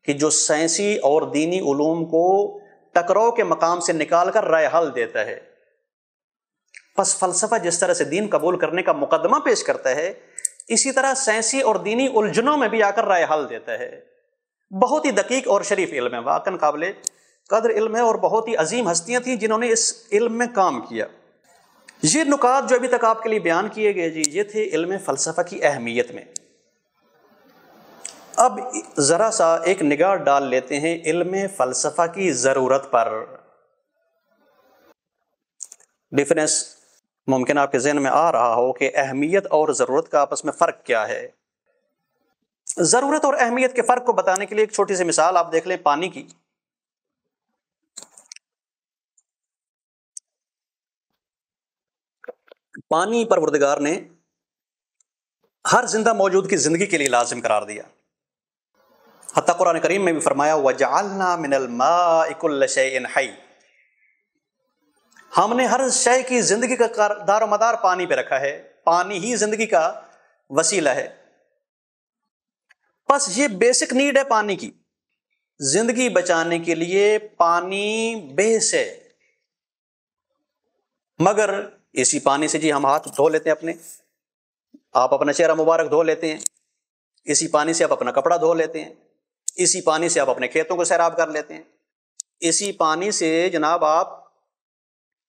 کہ جو سائنسی اور دینی علوم کو ٹکراؤ کے مقام سے نکال کر رائے حل دیتا ہے۔ پس فلسفہ جس طرح سے دین قبول کرنے کا مقدمہ پیش کرتا ہے، اسی طرح سائنسی اور دینی الجھنوں میں بھی آ کر رائے حل دیتا ہے۔ بہت ہی دقیق اور شریف علم ہے، واقعاً قابل قدر علم ہے، اور بہت ہی عظیم ہستیاں تھیں جنہوں نے اس علم میں کام کیا۔ یہ نکات جو ابھی تک آپ کے لیے بیان کیے گئے جی، یہ تھے علم فلسفہ کی اہمیت میں۔ اب ذرا سا ایک نگاہ ڈال لیتے ہیں علم فلسفہ کی ضرورت پر۔ ڈفرینس ممکن آپ کے ذہن میں آ رہا ہو کہ اہمیت اور ضرورت کا آپس میں فرق کیا ہے۔ ضرورت اور اہمیت کے فرق کو بتانے کے لیے ایک چھوٹی سی مثال آپ دیکھ لیں پانی کی۔ پانی پروردگار نے ہر زندہ موجود کی زندگی کے لیے لازم قرار دیا، حتیٰ قرآن کریم میں بھی فرمایا وَجَعَلْنَا مِنَ الْمَاءِ كُلَّ شَيْءٍ حَيٍّ، ہم نے ہر شے کی زندگی کا دار و مدار پانی پہ رکھا ہے، پانی ہی زندگی کا وسیلہ ہے۔ بس یہ بیسک نیڈ ہے پانی کی، زندگی بچانے کے لیے پانی بیس ہے۔ مگر اسی پانی سے جی ہم ہاتھ دھو لیتے ہیں اپنے، آپ اپنا چہرہ مبارک دھو لیتے ہیں، اسی پانی سے آپ اپنا کپڑا دھو لیتے ہیں، اسی پانی سے آپ اپنے کھیتوں کو سیراب کر لیتے ہیں، اسی پانی سے جناب آپ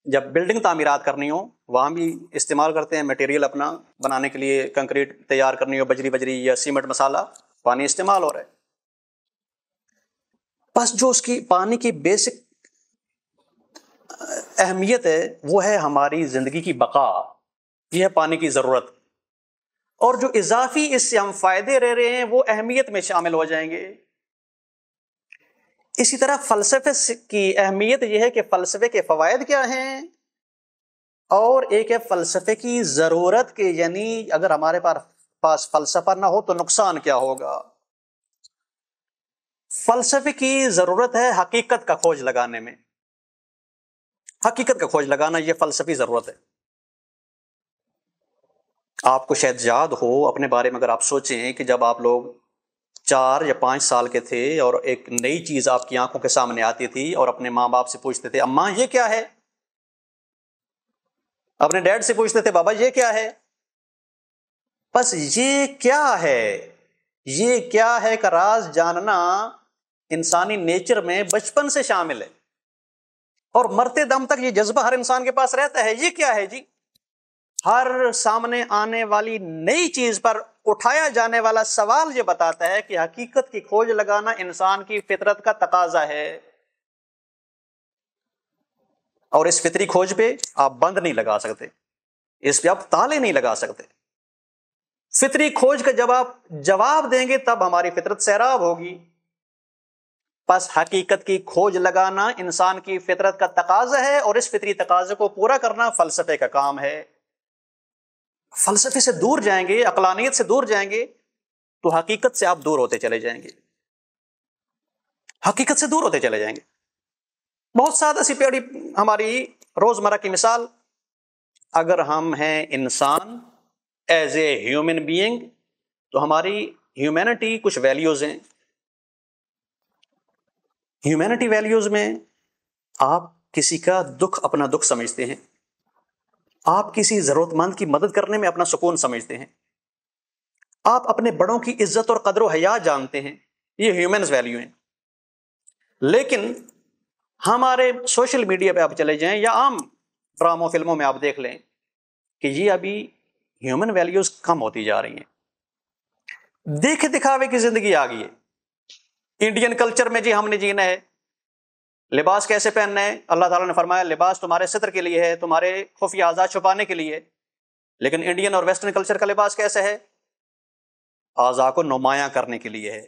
جب بلڈنگ تعمیرات کرنی ہو وہاں بھی استعمال کرتے ہیں، میٹیریل اپنا بنانے کے لیے کنکریٹ تیار کرنی ہو، بجری یا سیمنٹ مسالہ، پانی استعمال ہو رہا ہے۔ بس جو اس کی پانی کی بیسک اہمیت ہے وہ ہے ہماری زندگی کی بقا، یہ ہے پانی کی ضرورت، اور جو اضافی اس سے ہم فائدے رہ رہے ہیں وہ اہمیت میں شامل ہو جائیں گے۔ اسی طرح فلسفے کی اہمیت یہ ہے کہ فلسفے کے فوائد کیا ہیں، اور ایک ہے فلسفے کی ضرورت کہ یعنی اگر ہمارے پاس فلسفہ نہ ہو تو نقصان کیا ہوگا۔ فلسفے کی ضرورت ہے حقیقت کا کھوج لگانے میں، حقیقت کا کھوج لگانا یہ فلسفی ضرورت ہے۔ آپ کو شاید یاد ہو اپنے بارے میں، اگر آپ سوچیں کہ جب آپ لوگ 4 یا 5 سال کے تھے اور ایک نئی چیز آپ کی آنکھوں کے سامنے آتی تھی اور اپنے ماں باپ سے پوچھتے تھے اماں یہ کیا ہے، اپنے ڈیڈ سے پوچھتے تھے بابا یہ کیا ہے، بس یہ کیا ہے، یہ کیا ہے کا راز جاننا انسانی نیچر میں بچپن سے شامل ہے، اور مرتے دم تک یہ جذبہ ہر انسان کے پاس رہتا ہے۔ یہ کیا ہے جی، ہر سامنے آنے والی نئی چیز پر اٹھایا جانے والا سوال یہ بتاتا ہے کہ حقیقت کی کھوج لگانا انسان کی فطرت کا تقاضا ہے، اور اس فطری کھوج پہ آپ بند نہیں لگا سکتے، اس پہ آپ تالے نہیں لگا سکتے۔ فطری کھوج کا جب آپ جواب دیں گے تب ہماری فطرت سیراب ہوگی۔ پس حقیقت کی کھوج لگانا انسان کی فطرت کا تقاضا ہے، اور اس فطری تقاضے کو پورا کرنا فلسفے کا کام ہے۔ فلسفے سے دور جائیں گے، عقلانیت سے دور جائیں گے تو حقیقت سے آپ دور ہوتے چلے جائیں گے، حقیقت سے دور ہوتے چلے جائیں گے۔ بہت سادہ سی پیاری ہماری روزمرہ کی مثال، اگر ہم ہیں انسان ایز اے ہیومن بینگ تو ہماری ہیومینٹی کچھ ویلیوز ہیں۔ ہیومینٹی ویلیوز میں آپ کسی کا دکھ اپنا دکھ سمجھتے ہیں، آپ کسی ضرورت مند کی مدد کرنے میں اپنا سکون سمجھتے ہیں، آپ اپنے بڑوں کی عزت اور قدر و حیا جانتے ہیں، یہ ہیومنز ویلیو ہیں۔ لیکن ہمارے سوشل میڈیا پہ آپ چلے جائیں یا عام ڈراموں فلموں میں آپ دیکھ لیں کہ یہ ابھی ہیومن ویلیوز کم ہوتی جا رہی ہیں، دیکھے دکھاوے کی زندگی آ گئی ہے۔ انڈین کلچر میں جی ہم نے جینا ہے، لباس کیسے پہننا ہے؟ اللہ تعالیٰ نے فرمایا لباس تمہارے ستر کے لیے ہے، تمہارے خفیہ اعضاء چھپانے کے لیے. لیکن انڈین اور ویسٹرن کلچر کا لباس کیسے ہے؟ اعضاء کو نمایاں کرنے کے لیے ہے،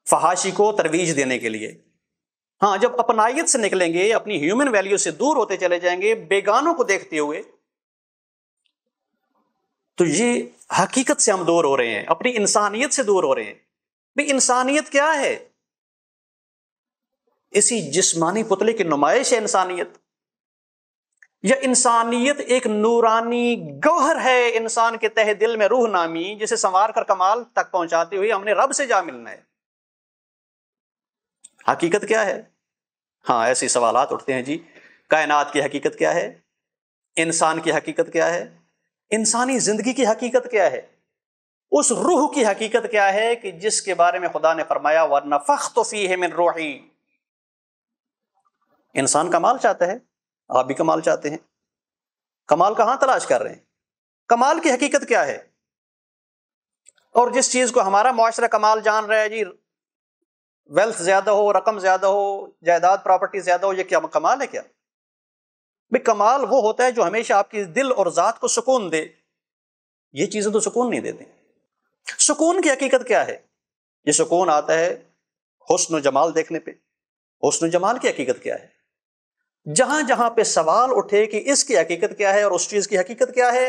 فحاشی کو ترویج دینے کے لیے. ہاں، جب اپنائیت سے نکلیں گے، اپنی ہیومن ویلیو سے دور ہوتے چلے جائیں گے، بیگانوں کو دیکھتے ہوئے، تو یہ حقیقت سے ہم دور ہو رہے ہیں، اپنی انسانیت سے دور ہو رہے ہیں. بھئی انسانیت کیا ہے؟ اسی جسمانی پتلے کی نمائش ہے انسانیت، یا انسانیت ایک نورانی گوہر ہے انسان کے تہ دل میں، روح نامی، جسے سنوار کر کمال تک پہنچاتے ہوئے ہم نے رب سے جا ملنا ہے. حقیقت کیا ہے؟ ہاں، ایسے سوالات اٹھتے ہیں جی. کائنات کی حقیقت کیا ہے؟ انسان کی حقیقت کیا ہے؟ انسانی زندگی کی حقیقت کیا ہے؟ اس روح کی حقیقت کیا ہے کہ جس کے بارے میں خدا نے فرمایا وَنَفَخْتُ فِيهِ مِن رُوحِي. انسان کمال چاہتا ہے، آپ بھی کمال چاہتے ہیں. کمال کہاں تلاش کر رہے ہیں؟ کمال کی حقیقت کیا ہے؟ اور جس چیز کو ہمارا معاشرہ کمال جان رہا ہے جی، ویلتھ زیادہ ہو، رقم زیادہ ہو، جائیداد پراپرٹی زیادہ ہو، یہ کیا کمال ہے کیا؟ بھئی کمال وہ ہوتا ہے جو ہمیشہ آپ کی دل اور ذات کو سکون دے. یہ چیزیں تو سکون نہیں دیتے. سکون کی حقیقت کیا ہے؟ یہ سکون آتا ہے حسن و جمال دیکھنے پہ. حسن و جمال کی حقیقت کیا ہے؟ جہاں جہاں پہ سوال اٹھے کہ اس کی حقیقت کیا ہے اور اس چیز کی حقیقت کیا ہے،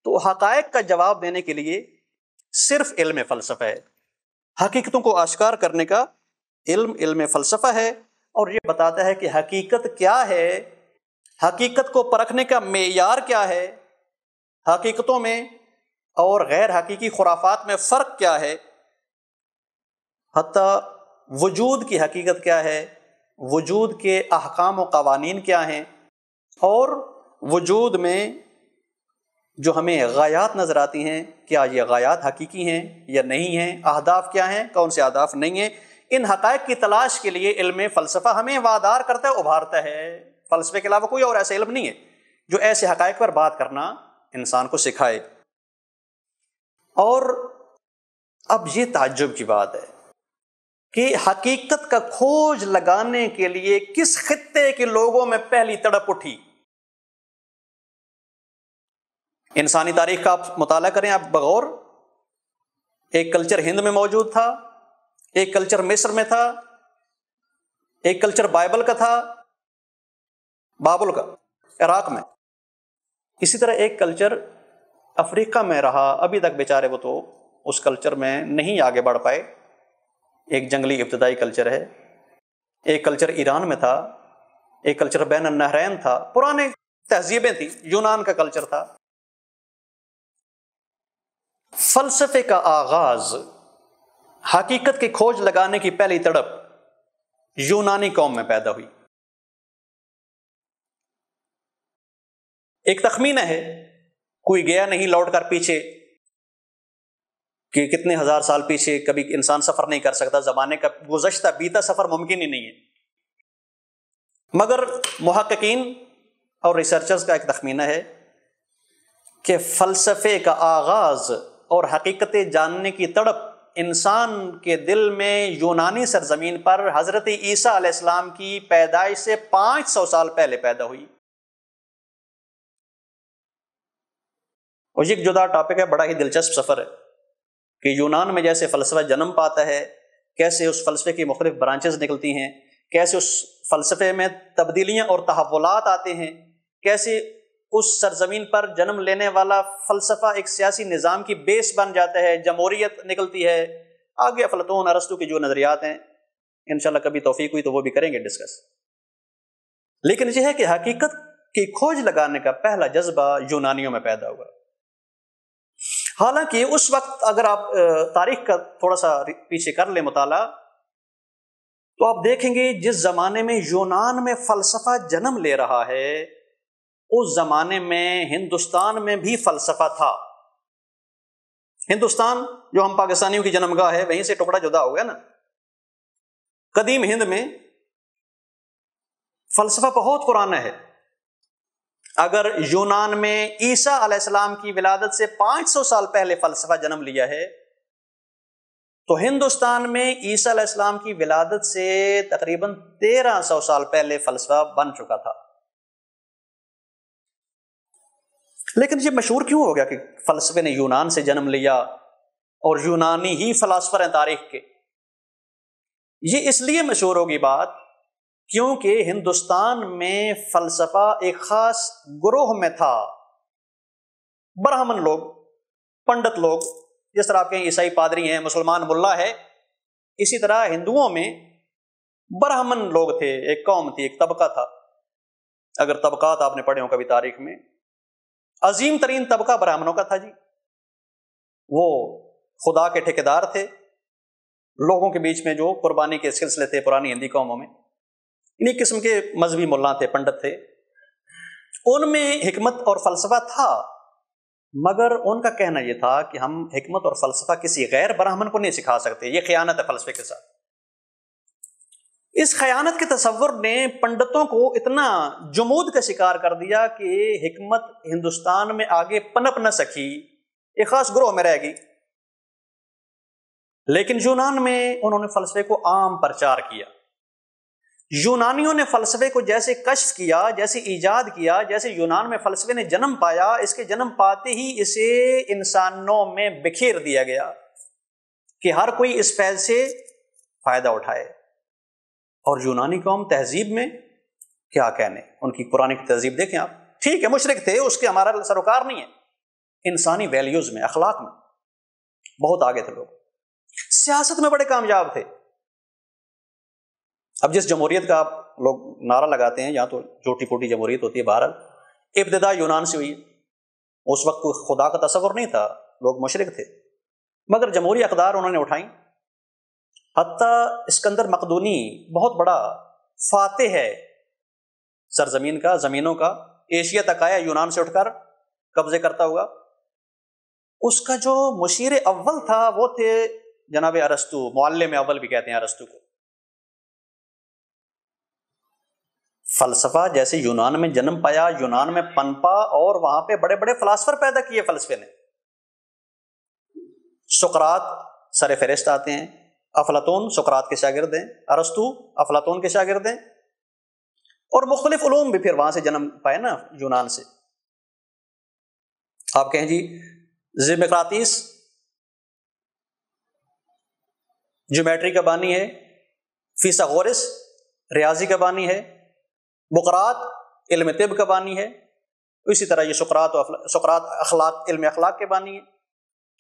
تو حقائق کا جواب دینے کے لیے صرف علم فلسفہ ہے. حقیقتوں کو آشکار کرنے کا علم فلسفہ ہے، اور یہ بتاتا ہے کہ حقیقت کیا ہے، حقیقت کو پرکھنے کا معیار کیا ہے، حقیقتوں میں اور غیر حقیقی خرافات میں فرق کیا ہے، حتیٰ وجود کی حقیقت کیا ہے، وجود کے احکام و قوانین کیا ہیں، اور وجود میں جو ہمیں غایات نظر آتی ہیں، کیا یہ غایات حقیقی ہیں یا نہیں ہیں، اہداف کیا ہیں، کون سے اہداف نہیں ہیں. ان حقائق کی تلاش کے لیے علم فلسفہ ہمیں وادار کرتا ہے، ابھارتا ہے. فلسفے کے علاوہ کوئی اور ایسا علم نہیں ہے جو ایسے حقائق پر بات کرنا انسان کو سکھائے. اور اب یہ تعجب کی بات ہے کہ حقیقت کا کھوج لگانے کے لیے کس خطے کے لوگوں میں پہلی تڑپ اٹھی. انسانی تاریخ کا آپ مطالعہ کریں آپ بغور. ایک کلچر ہند میں موجود تھا، ایک کلچر مصر میں تھا، ایک کلچر بائبل کا تھا، بابل کا عراق میں. اسی طرح ایک کلچر افریقہ میں رہا، ابھی تک بیچارے وہ تو اس کلچر میں نہیں آگے بڑھ پائے. ایک جنگلی ابتدائی کلچر ہے. ایک کلچر ایران میں تھا، ایک کلچر بین النہرین تھا، پرانے تہذیبیں تھیں، یونان کا کلچر تھا. فلسفے کا آغاز، حقیقت کی کھوج لگانے کی پہلی تڑپ یونانی قوم میں پیدا ہوئی. ایک تخمینہ ہے، کوئی گیا نہیں لوٹ کر پیچھے کہ کتنے ہزار سال پیچھے کبھی انسان سفر نہیں کر سکتا، زمانے کا گزشتہ بیتا سفر ممکن ہی نہیں ہے. مگر محققین اور ریسرچرز کا ایک تخمینہ ہے کہ فلسفے کا آغاز اور حقیقتیں جاننے کی تڑپ انسان کے دل میں یونانی سرزمین پر حضرت عیسیٰ علیہ السلام کی پیدائش سے 500 سال پہلے پیدا ہوئی. اور یہ ایک جدا ٹاپک ہے، بڑا ہی دلچسپ سفر ہے کہ یونان میں جیسے فلسفہ جنم پاتا ہے، کیسے اس فلسفے کی مختلف برانچز نکلتی ہیں، کیسے اس فلسفے میں تبدیلیاں اور تحولات آتے ہیں، کیسے اس سرزمین پر جنم لینے والا فلسفہ ایک سیاسی نظام کی بیس بن جاتا ہے، جمہوریت نکلتی ہے. آگے افلاطون ارسطو کے جو نظریات ہیں انشاءاللہ کبھی توفیق ہوئی تو وہ بھی کریں گے ڈسکس. لیکن یہ ہے کہ حقیقت کی کھوج لگانے کا پہلا جذبہ یونانیوں میں پیدا ہوا. حالانکہ اس وقت اگر آپ تاریخ کا تھوڑا سا پیچھے کر لیں مطالعہ، تو آپ دیکھیں گے جس زمانے میں یونان میں فلسفہ جنم لے رہا ہے، اس زمانے میں ہندوستان میں بھی فلسفہ تھا. ہندوستان جو ہم پاکستانیوں کی جنم گاہ ہے، وہیں سے ٹکڑا جدا ہو گیا نا. قدیم ہند میں فلسفہ بہت پرانا ہے. اگر یونان میں عیسیٰ علیہ السلام کی ولادت سے 500 سال پہلے فلسفہ جنم لیا ہے، تو ہندوستان میں عیسیٰ علیہ السلام کی ولادت سے تقریباً 1300 سال پہلے فلسفہ بن چکا تھا. لیکن یہ مشہور کیوں ہو گیا کہ فلسفے نے یونان سے جنم لیا اور یونانی ہی فلاسفر ہیں تاریخ کے؟ یہ اس لیے مشہور ہوگی بات کیونکہ ہندوستان میں فلسفہ ایک خاص گروہ میں تھا. برہمن لوگ، پنڈت لوگ، جس طرح آپ کے عیسائی پادری ہیں، مسلمان ملا ہے، اسی طرح ہندوؤں میں برہمن لوگ تھے، ایک قوم تھی، ایک طبقہ تھا. اگر طبقات آپ نے پڑھے ہوں کبھی تاریخ میں، عظیم ترین طبقہ برہمنوں کا تھا جی. وہ خدا کے ٹھیکیدار تھے، لوگوں کے بیچ میں جو قربانی کے سلسلے تھے پرانی ہندی قوموں میں، انہی قسم کے مذہبی ملا تھے، پنڈت تھے. ان میں حکمت اور فلسفہ تھا، مگر ان کا کہنا یہ تھا کہ ہم حکمت اور فلسفہ کسی غیر برہمن کو نہیں سکھا سکتے، یہ خیانت ہے فلسفے کے ساتھ. اس خیانت کے تصور نے پنڈتوں کو اتنا جمود کا شکار کر دیا کہ حکمت ہندوستان میں آگے پنپ نہ سکی، ایک خاص گروہ میں رہ گئی. لیکن یونان میں انہوں نے فلسفے کو عام پرچار کیا. یونانیوں نے فلسفے کو جیسے کشف کیا، جیسے ایجاد کیا، جیسے یونان میں فلسفے نے جنم پایا، اس کے جنم پاتے ہی اسے انسانوں میں بکھیر دیا گیا کہ ہر کوئی اس فیض سے فائدہ اٹھائے. اور یونانی قوم تہذیب میں کیا کہنے، ان کی پرانی تہذیب دیکھیں آپ، ٹھیک ہے مشرک تھے، اس کے ہمارا سروکار نہیں ہے، انسانی ویلیوز میں، اخلاق میں بہت آگے تھے لوگ، سیاست میں بڑے کامیاب تھے. اب جس جمہوریت کا آپ لوگ نعرہ لگاتے ہیں، یہاں تو جھوٹی پوٹی جمہوریت ہوتی ہے، بہرحال ابتدا یونان سے ہوئی. اس وقت کوئی خدا کا تصور نہیں تھا، لوگ مشرک تھے، مگر جمہوری اقدار انہوں نے اٹھائیں. حتیٰ اسکندر مقدونی بہت بڑا فاتح ہے سرزمین کا، زمینوں کا، ایشیا تک آیا یونان سے اٹھ کر قبضے کرتا ہوا. اس کا جو مشیر اول تھا وہ تھے جناب ارسطو، معلم اول بھی کہتے ہیں ارسطو کو. فلسفہ جیسے یونان میں جنم پایا، یونان میں پنپا، اور وہاں پہ بڑے بڑے فلاسفر پیدا کیے فلسفے نے. سقراط سر فہرست آتے ہیں، افلاطون سقراط کے شاگرد ہیں، ارسطو افلاطون کے شاگرد ہیں، اور مختلف علوم بھی پھر وہاں سے جنم پائے نا یونان سے. آپ کہیں جی زیمقراطیس جیومیٹری کا بانی ہے، فیثاغورس ریاضی کا بانی ہے، بقراط علم طب کا بانی ہے، اسی طرح یہ سقراط اخلاق، علم اخلاق کے بانی ہے،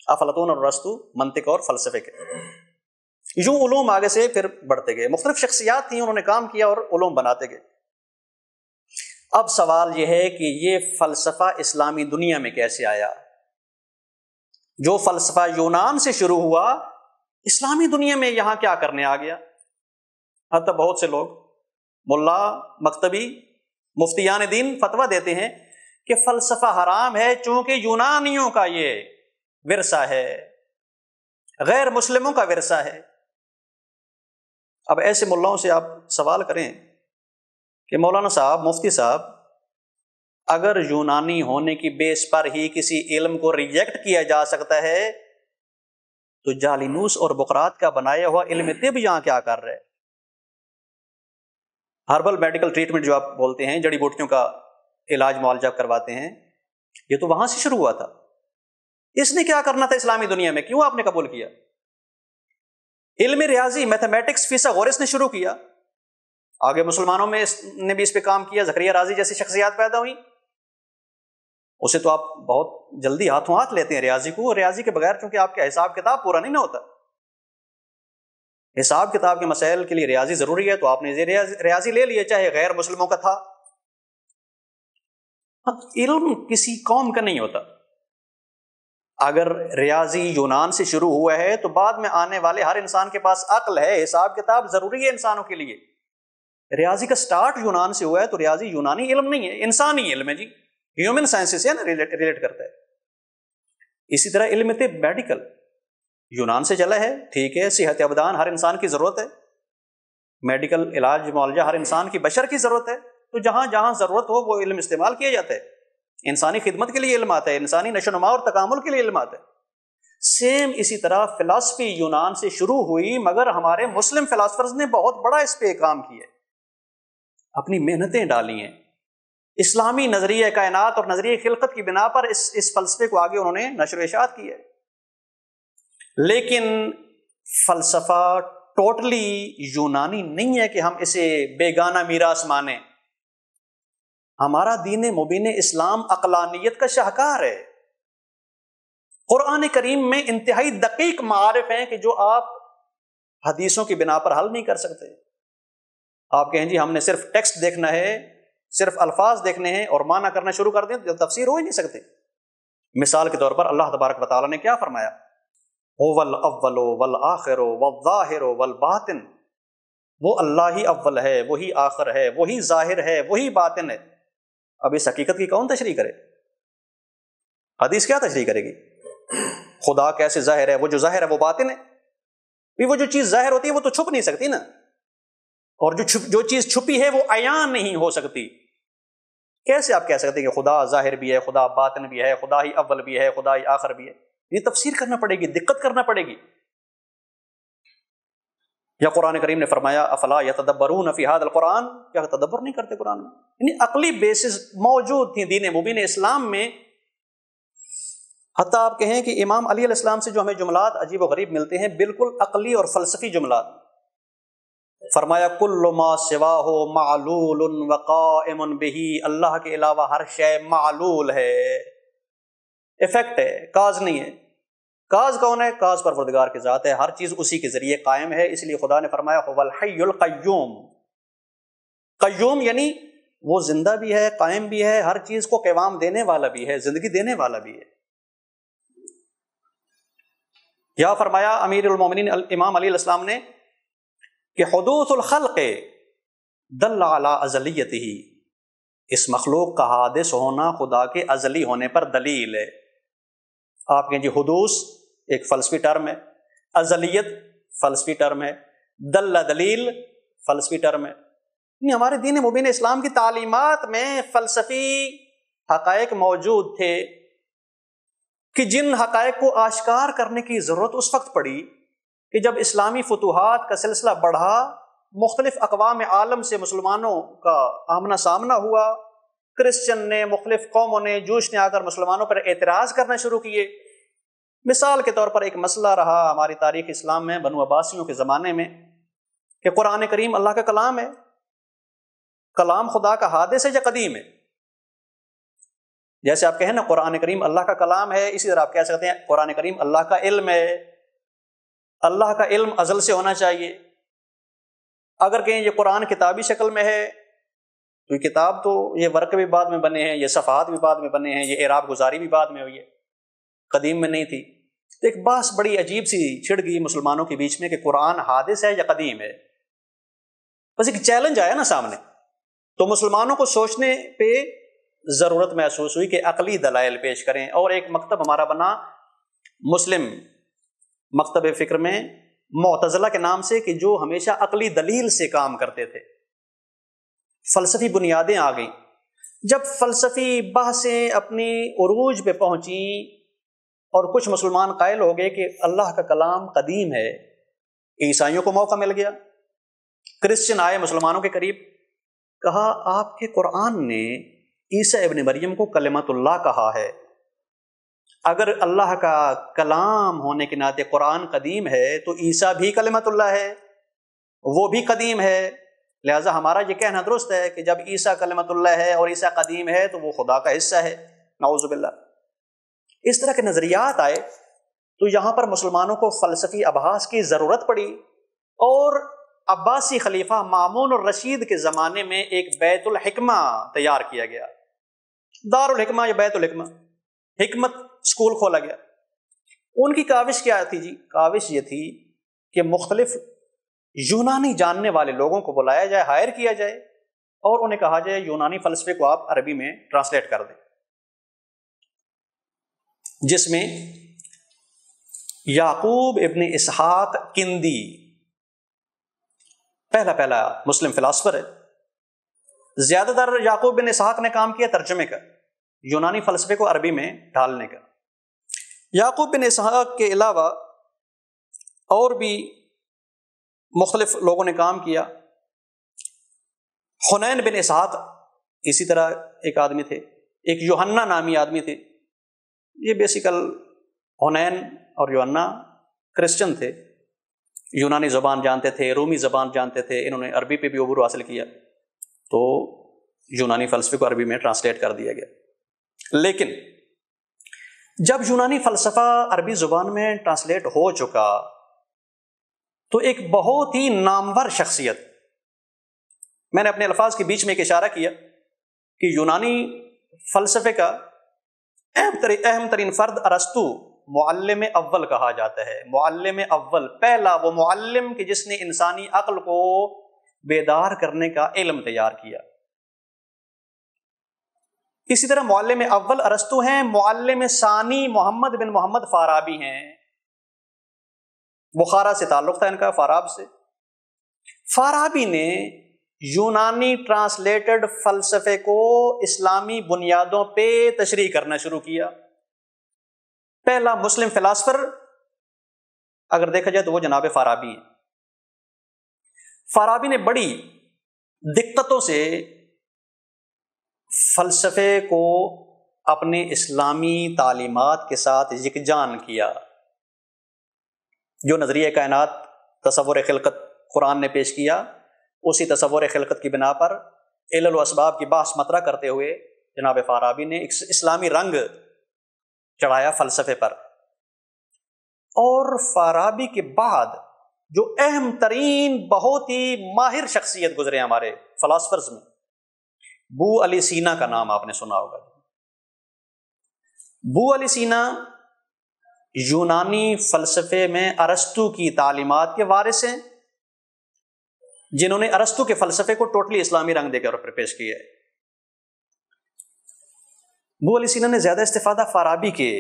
افلاطون اور ارسطو منطق اور فلسفے کے. یوں علوم آگے سے پھر بڑھتے گئے، مختلف شخصیات تھیں، انہوں نے کام کیا اور علوم بناتے گئے. اب سوال یہ ہے کہ یہ فلسفہ اسلامی دنیا میں کیسے آیا؟ جو فلسفہ یونان سے شروع ہوا، اسلامی دنیا میں یہاں کیا کرنے آ گیا؟ حتیٰ بہت سے لوگ، ملا، مکتبی، مفتیان دین فتویٰ دیتے ہیں کہ فلسفہ حرام ہے چونکہ یونانیوں کا یہ ورثہ ہے، غیر مسلموں کا ورثہ ہے. اب ایسے ملاؤں سے آپ سوال کریں کہ مولانا صاحب، مفتی صاحب، اگر یونانی ہونے کی بیس پر ہی کسی علم کو ریجیکٹ کیا جا سکتا ہے تو جالینوس اور بقراط کا بنایا ہوا علم طب یہاں کیا کر رہے؟ ہربل میڈیکل ٹریٹمنٹ جو آپ بولتے ہیں، جڑی بوٹیوں کا علاج معالجہ کرواتے ہیں، یہ تو وہاں سے شروع ہوا تھا. اس نے کیا کرنا تھا اسلامی دنیا میں؟ کیوں آپ نے قبول کیا؟ علم ریاضی، میتھمیٹکس فیثاغورس نے شروع کیا، آگے مسلمانوں میں نے بھی اس پہ کام کیا، زکریا رازی جیسی شخصیات پیدا ہوئی. اسے تو آپ بہت جلدی ہاتھوں ہاتھ لیتے ہیں ریاضی کو، ریاضی کے بغیر چونکہ آپ کا حساب کتاب پورا نہیں نہ ہوتا. حساب کتاب کے مسائل کے لیے ریاضی ضروری ہے، تو آپ نے ریاضی لے لیا، چاہے غیر مسلموں کا تھا. علم کسی قوم کا نہیں ہوتا. اگر ریاضی یونان سے شروع ہوا ہے تو بعد میں آنے والے ہر انسان کے پاس عقل ہے، حساب کتاب ضروری ہے انسانوں کے لیے. ریاضی کا سٹارٹ یونان سے ہوا ہے، تو ریاضی یونانی علم نہیں ہے، انسانی علم ہے جی، ہیومن سائنس سے نا ریلیٹ کرتا ہے. اسی طرح علم طب، میڈیکل، یونان سے چلا ہے، ٹھیک ہے، صحت ابدان ہر انسان کی ضرورت ہے، میڈیکل علاج معالجہ ہر انسان کی، بشر کی ضرورت ہے. تو جہاں جہاں ضرورت ہو وہ علم استعمال کیا جاتا ہے. انسانی خدمت کے لیے علم آتا ہے، انسانی نشو و نما اور تکامل کے لیے علم آتا ہے. سیم اسی طرح فلسفی یونان سے شروع ہوئی، مگر ہمارے مسلم فلاسفرز نے بہت بڑا اس پہ کام کیا، اپنی محنتیں ڈالی ہیں، اسلامی نظریہ کائنات اور نظریہ خلقت کی بنا پر اس فلسفے کو آگے انہوں نے نشر و اشاعت کی ہے۔ لیکن فلسفہ ٹوٹلی یونانی نہیں ہے کہ ہم اسے بیگانہ میراث مانیں۔ ہمارا دین مبین اسلام عقلانیت کا شاہکار ہے۔ قرآن کریم میں انتہائی دقیق معارف ہیں کہ جو آپ حدیثوں کی بنا پر حل نہیں کر سکتے۔ آپ کہیں جی ہم نے صرف ٹیکسٹ دیکھنا ہے، صرف الفاظ دیکھنے ہیں اور معنی کرنا شروع کر دیں تو تفسیر ہو ہی نہیں سکتے۔ مثال کے طور پر اللہ تبارک و تعالیٰ نے کیا فرمایا؟ هو الاول والآخر والظاہر والباطن، وہ اللہ ہی اول ہے، وہی آخر ہے، وہی ظاہر ہے، وہی باطن ہے۔ اب اس حقیقت کی کون تشریح کرے؟ حدیث کیا تشریح کرے گی؟ خدا کیسے ظاہر ہے؟ وہ جو ظاہر ہے وہ باطن ہے۔ وہ جو چیز ظاہر ہوتی ہے وہ تو چھپ نہیں سکتی نا، اور جو چیز چھپی ہے وہ عیان نہیں ہو سکتی۔ کیسے آپ کہہ سکتے ہیں کہ خدا ظاہر بھی ہے، خدا باطن بھی ہے، خدا ہی اول بھی ہے، خدا ہی آخر بھی ہے؟ یہ تفسیر کرنا پڑے گی، دقت کرنا پڑے گی۔ یا قرآن کریم نے فرمایا افلا یتدبرون فی ھذا القرآن، کیا تدبر نہیں کرتے قرآن میں؟ یعنی عقلی بیسز موجود تھیں دین مبین اسلام میں۔ حتیٰ آپ کہیں کہ امام علی علیہ السلام سے جو ہمیں جملات عجیب و غریب ملتے ہیں، بالکل عقلی اور فلسفی جملات۔ فرمایا کل ما سواہ معلول وقائم بہ، اللہ کے علاوہ ہر شے معلول ہے، افیکٹ ہے، کاز نہیں ہے۔ کاز کون ہے؟ کاز پروردگار کی ذات ہے، ہر چیز اسی کے ذریعے قائم ہے۔ اس لیے خدا نے فرمایا هو الحی القیوم، قیوم یعنی وہ زندہ بھی ہے، قائم بھی ہے، ہر چیز کو قوام دینے والا بھی ہے، زندگی دینے والا بھی ہے۔ یا فرمایا امیر المومنین امام علی علیہ السلام نے کہ حدوث الخلق دل علی ازلیتہ، اس مخلوق کا حادث ہونا خدا کے ازلی ہونے پر دلیل ہے۔ آپ کہیں جی حدوث ایک فلسفی ٹرم ہے، ازلیت فلسفی ٹرم ہے، دل دلیل فلسفی ٹرم ہے۔ یعنی ہمارے دین مبین اسلام کی تعلیمات میں فلسفی حقائق موجود تھے کہ جن حقائق کو آشکار کرنے کی ضرورت اس وقت پڑی کہ جب اسلامی فتوحات کا سلسلہ بڑھا، مختلف اقوام عالم سے مسلمانوں کا آمنا سامنا ہوا، کرسچن نے، مختلف قوموں نے، جوش نے آ کر مسلمانوں پر اعتراض کرنا شروع کیے۔ مثال کے طور پر ایک مسئلہ رہا ہماری تاریخ اسلام میں بنو عباسیوں کے زمانے میں کہ قرآن کریم اللہ کا کلام ہے، کلام خدا کا حادث ہے یا قدیم ہے؟ جیسے آپ کہیں نا قرآن کریم اللہ کا کلام ہے، اسی طرح آپ کہہ سکتے ہیں قرآن کریم اللہ کا علم ہے، اللہ کا علم ازل سے ہونا چاہیے۔ اگر کہیں یہ قرآن کتابی شکل میں ہے تو یہ کتاب تو یہ ورق بھی بعد میں بنے ہیں، یہ صفحات بھی بعد میں بنے ہیں، یہ اعراب گزاری بھی بعد میں ہوئی ہے، قدیم میں نہیں تھی۔ تو ایک بحث بڑی عجیب سی چھڑ گئی مسلمانوں کے بیچ میں کہ قرآن حادث ہے یا قدیم ہے۔ بس ایک چیلنج آیا نا سامنے، تو مسلمانوں کو سوچنے پہ ضرورت محسوس ہوئی کہ عقلی دلائل پیش کریں، اور ایک مکتب ہمارا بنا مسلم مکتب فکر میں معتزلہ کے نام سے، کہ جو ہمیشہ عقلی دلیل سے کام کرتے تھے۔ فلسفی بنیادیں آ گئیں۔ جب فلسفی بحثیں اپنی عروج پہ پہنچیں اور کچھ مسلمان قائل ہو گئے کہ اللہ کا کلام قدیم ہے، عیسائیوں کو موقع مل گیا، کرسچن آئے مسلمانوں کے قریب، کہا آپ کے قرآن نے عیسیٰ ابن مریم کو کلمت اللہ کہا ہے، اگر اللہ کا کلام ہونے کے ناطے قرآن قدیم ہے تو عیسیٰ بھی کلمت اللہ ہے، وہ بھی قدیم ہے، لہٰذا ہمارا یہ کہنا درست ہے کہ جب عیسیٰ کلمت اللہ ہے اور عیسیٰ قدیم ہے تو وہ خدا کا حصہ ہے، نعوذ باللہ۔ اس طرح کے نظریات آئے تو یہاں پر مسلمانوں کو فلسفی ابحاث کی ضرورت پڑی، اور عباسی خلیفہ مامون الرشید کے زمانے میں ایک بیت الحکمہ تیار کیا گیا، دار الحکمہ یا بیت الحکمہ، حکمت اسکول کھولا گیا۔ ان کی کاوش کیا تھی جی؟ کاوش یہ تھی کہ مختلف یونانی جاننے والے لوگوں کو بلایا جائے، ہائر کیا جائے، اور انہیں کہا جائے یونانی فلسفے کو آپ عربی میں ٹرانسلیٹ کر دیں، جس میں یعقوب ابن اسحاق کندی پہلا مسلم فلاسفر ہے۔ زیادہ تر یعقوب بن اسحاق نے کام کیا ترجمے کا، یونانی فلسفے کو عربی میں ڈھالنے کا۔ یعقوب بن اسحاق کے علاوہ اور بھی مختلف لوگوں نے کام کیا. حنین بن اسحاق اسی طرح ایک آدمی تھے. ایک یوحنا نامی آدمی تھے. یہ بیسیکل حنین اور یوحنا کرسچن تھے، یونانی زبان جانتے تھے، رومی زبان جانتے تھے. انہوں نے عربی پہ بھی عبور حاصل کیا تو یونانی فلسفے کو عربی میں ٹرانسلیٹ کر دیا گیا. لیکن جب یونانی فلسفہ عربی زبان میں ٹرانسلیٹ ہو چکا تو ایک بہت ہی نامور شخصیت، میں نے اپنے الفاظ کے بیچ میں ایک اشارہ کیا کہ یونانی فلسفے کا اہم ترین فرد ارسطو معلم اول کہا جاتا ہے. معلم اول، پہلا وہ معلم کہ جس نے انسانی عقل کو بیدار کرنے کا علم تیار کیا. اسی طرح معلم اول ارسطو ہیں. معلم ثانی محمد بن محمد فارابی ہیں. بخارا سے تعلق تھا ان کا، فاراب سے. فارابی نے یونانی ٹرانسلیٹڈ فلسفے کو اسلامی بنیادوں پہ تشریح کرنا شروع کیا. پہلا مسلم فلاسفر اگر دیکھا جائے تو وہ جناب فارابی ہیں. فارابی نے بڑی دقتوں سے فلسفے کو اپنے اسلامی تعلیمات کے ساتھ یکجان کیا. جو نظریہ کائنات، تصور خلقت قرآن نے پیش کیا، اسی تصور خلقت کی بنا پر علل و اسباب کی بحث مطرح کرتے ہوئے جناب فارابی نے ایک اسلامی رنگ چڑھایا فلسفے پر. اور فارابی کے بعد جو اہم ترین بہت ہی ماہر شخصیت گزرے ہمارے فلاسفرز میں، بو علی سینا کا نام آپ نے سنا ہوگا. بو علی سینا یونانی فلسفے میں ارسطو کی تعلیمات کے وارث ہیں، جنہوں نے ارسطو کے فلسفے کو ٹوٹلی اسلامی رنگ دے کر پیش کیا ہے. بو علی سینا نے زیادہ استفادہ فارابی کے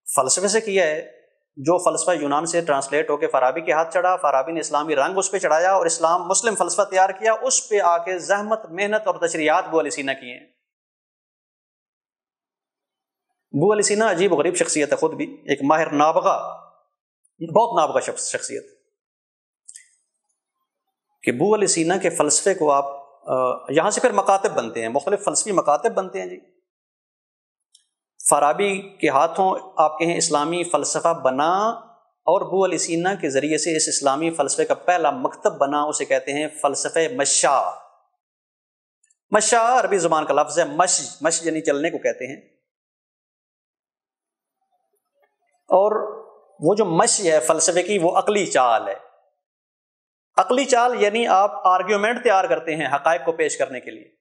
فلسفے سے کیا ہے. جو فلسفہ یونان سے ٹرانسلیٹ ہو کے فارابی کے ہاتھ چڑھا، فارابی نے اسلامی رنگ اس پہ چڑھایا اور اسلام مسلم فلسفہ تیار کیا. اس پہ آ کے زحمت، محنت اور تشریحات بو علی سینا کی ہیں. بو علی سینا عجیب و غریب شخصیت ہے، خود بھی ایک ماہر نابغہ، بہت نابغہ شخصیت. کہ بو علی سینا کے فلسفے کو آپ یہاں سے پھر مکاتب بنتے ہیں، مختلف فلسفی مکاتب بنتے ہیں جی. فارابی کے ہاتھوں آپ کہیں اسلامی فلسفہ بنا، اور بو علی سینا کے ذریعے سے اس اسلامی فلسفے کا پہلا مکتب بنا. اسے کہتے ہیں فلسفہ مشا. مشا عربی زبان کا لفظ ہے. مش یعنی چلنے کو کہتے ہیں. اور وہ جو مشی ہے فلسفے کی، وہ عقلی چال ہے. عقلی چال یعنی آپ آرگیومنٹ تیار کرتے ہیں حقائق کو پیش کرنے کے لیے،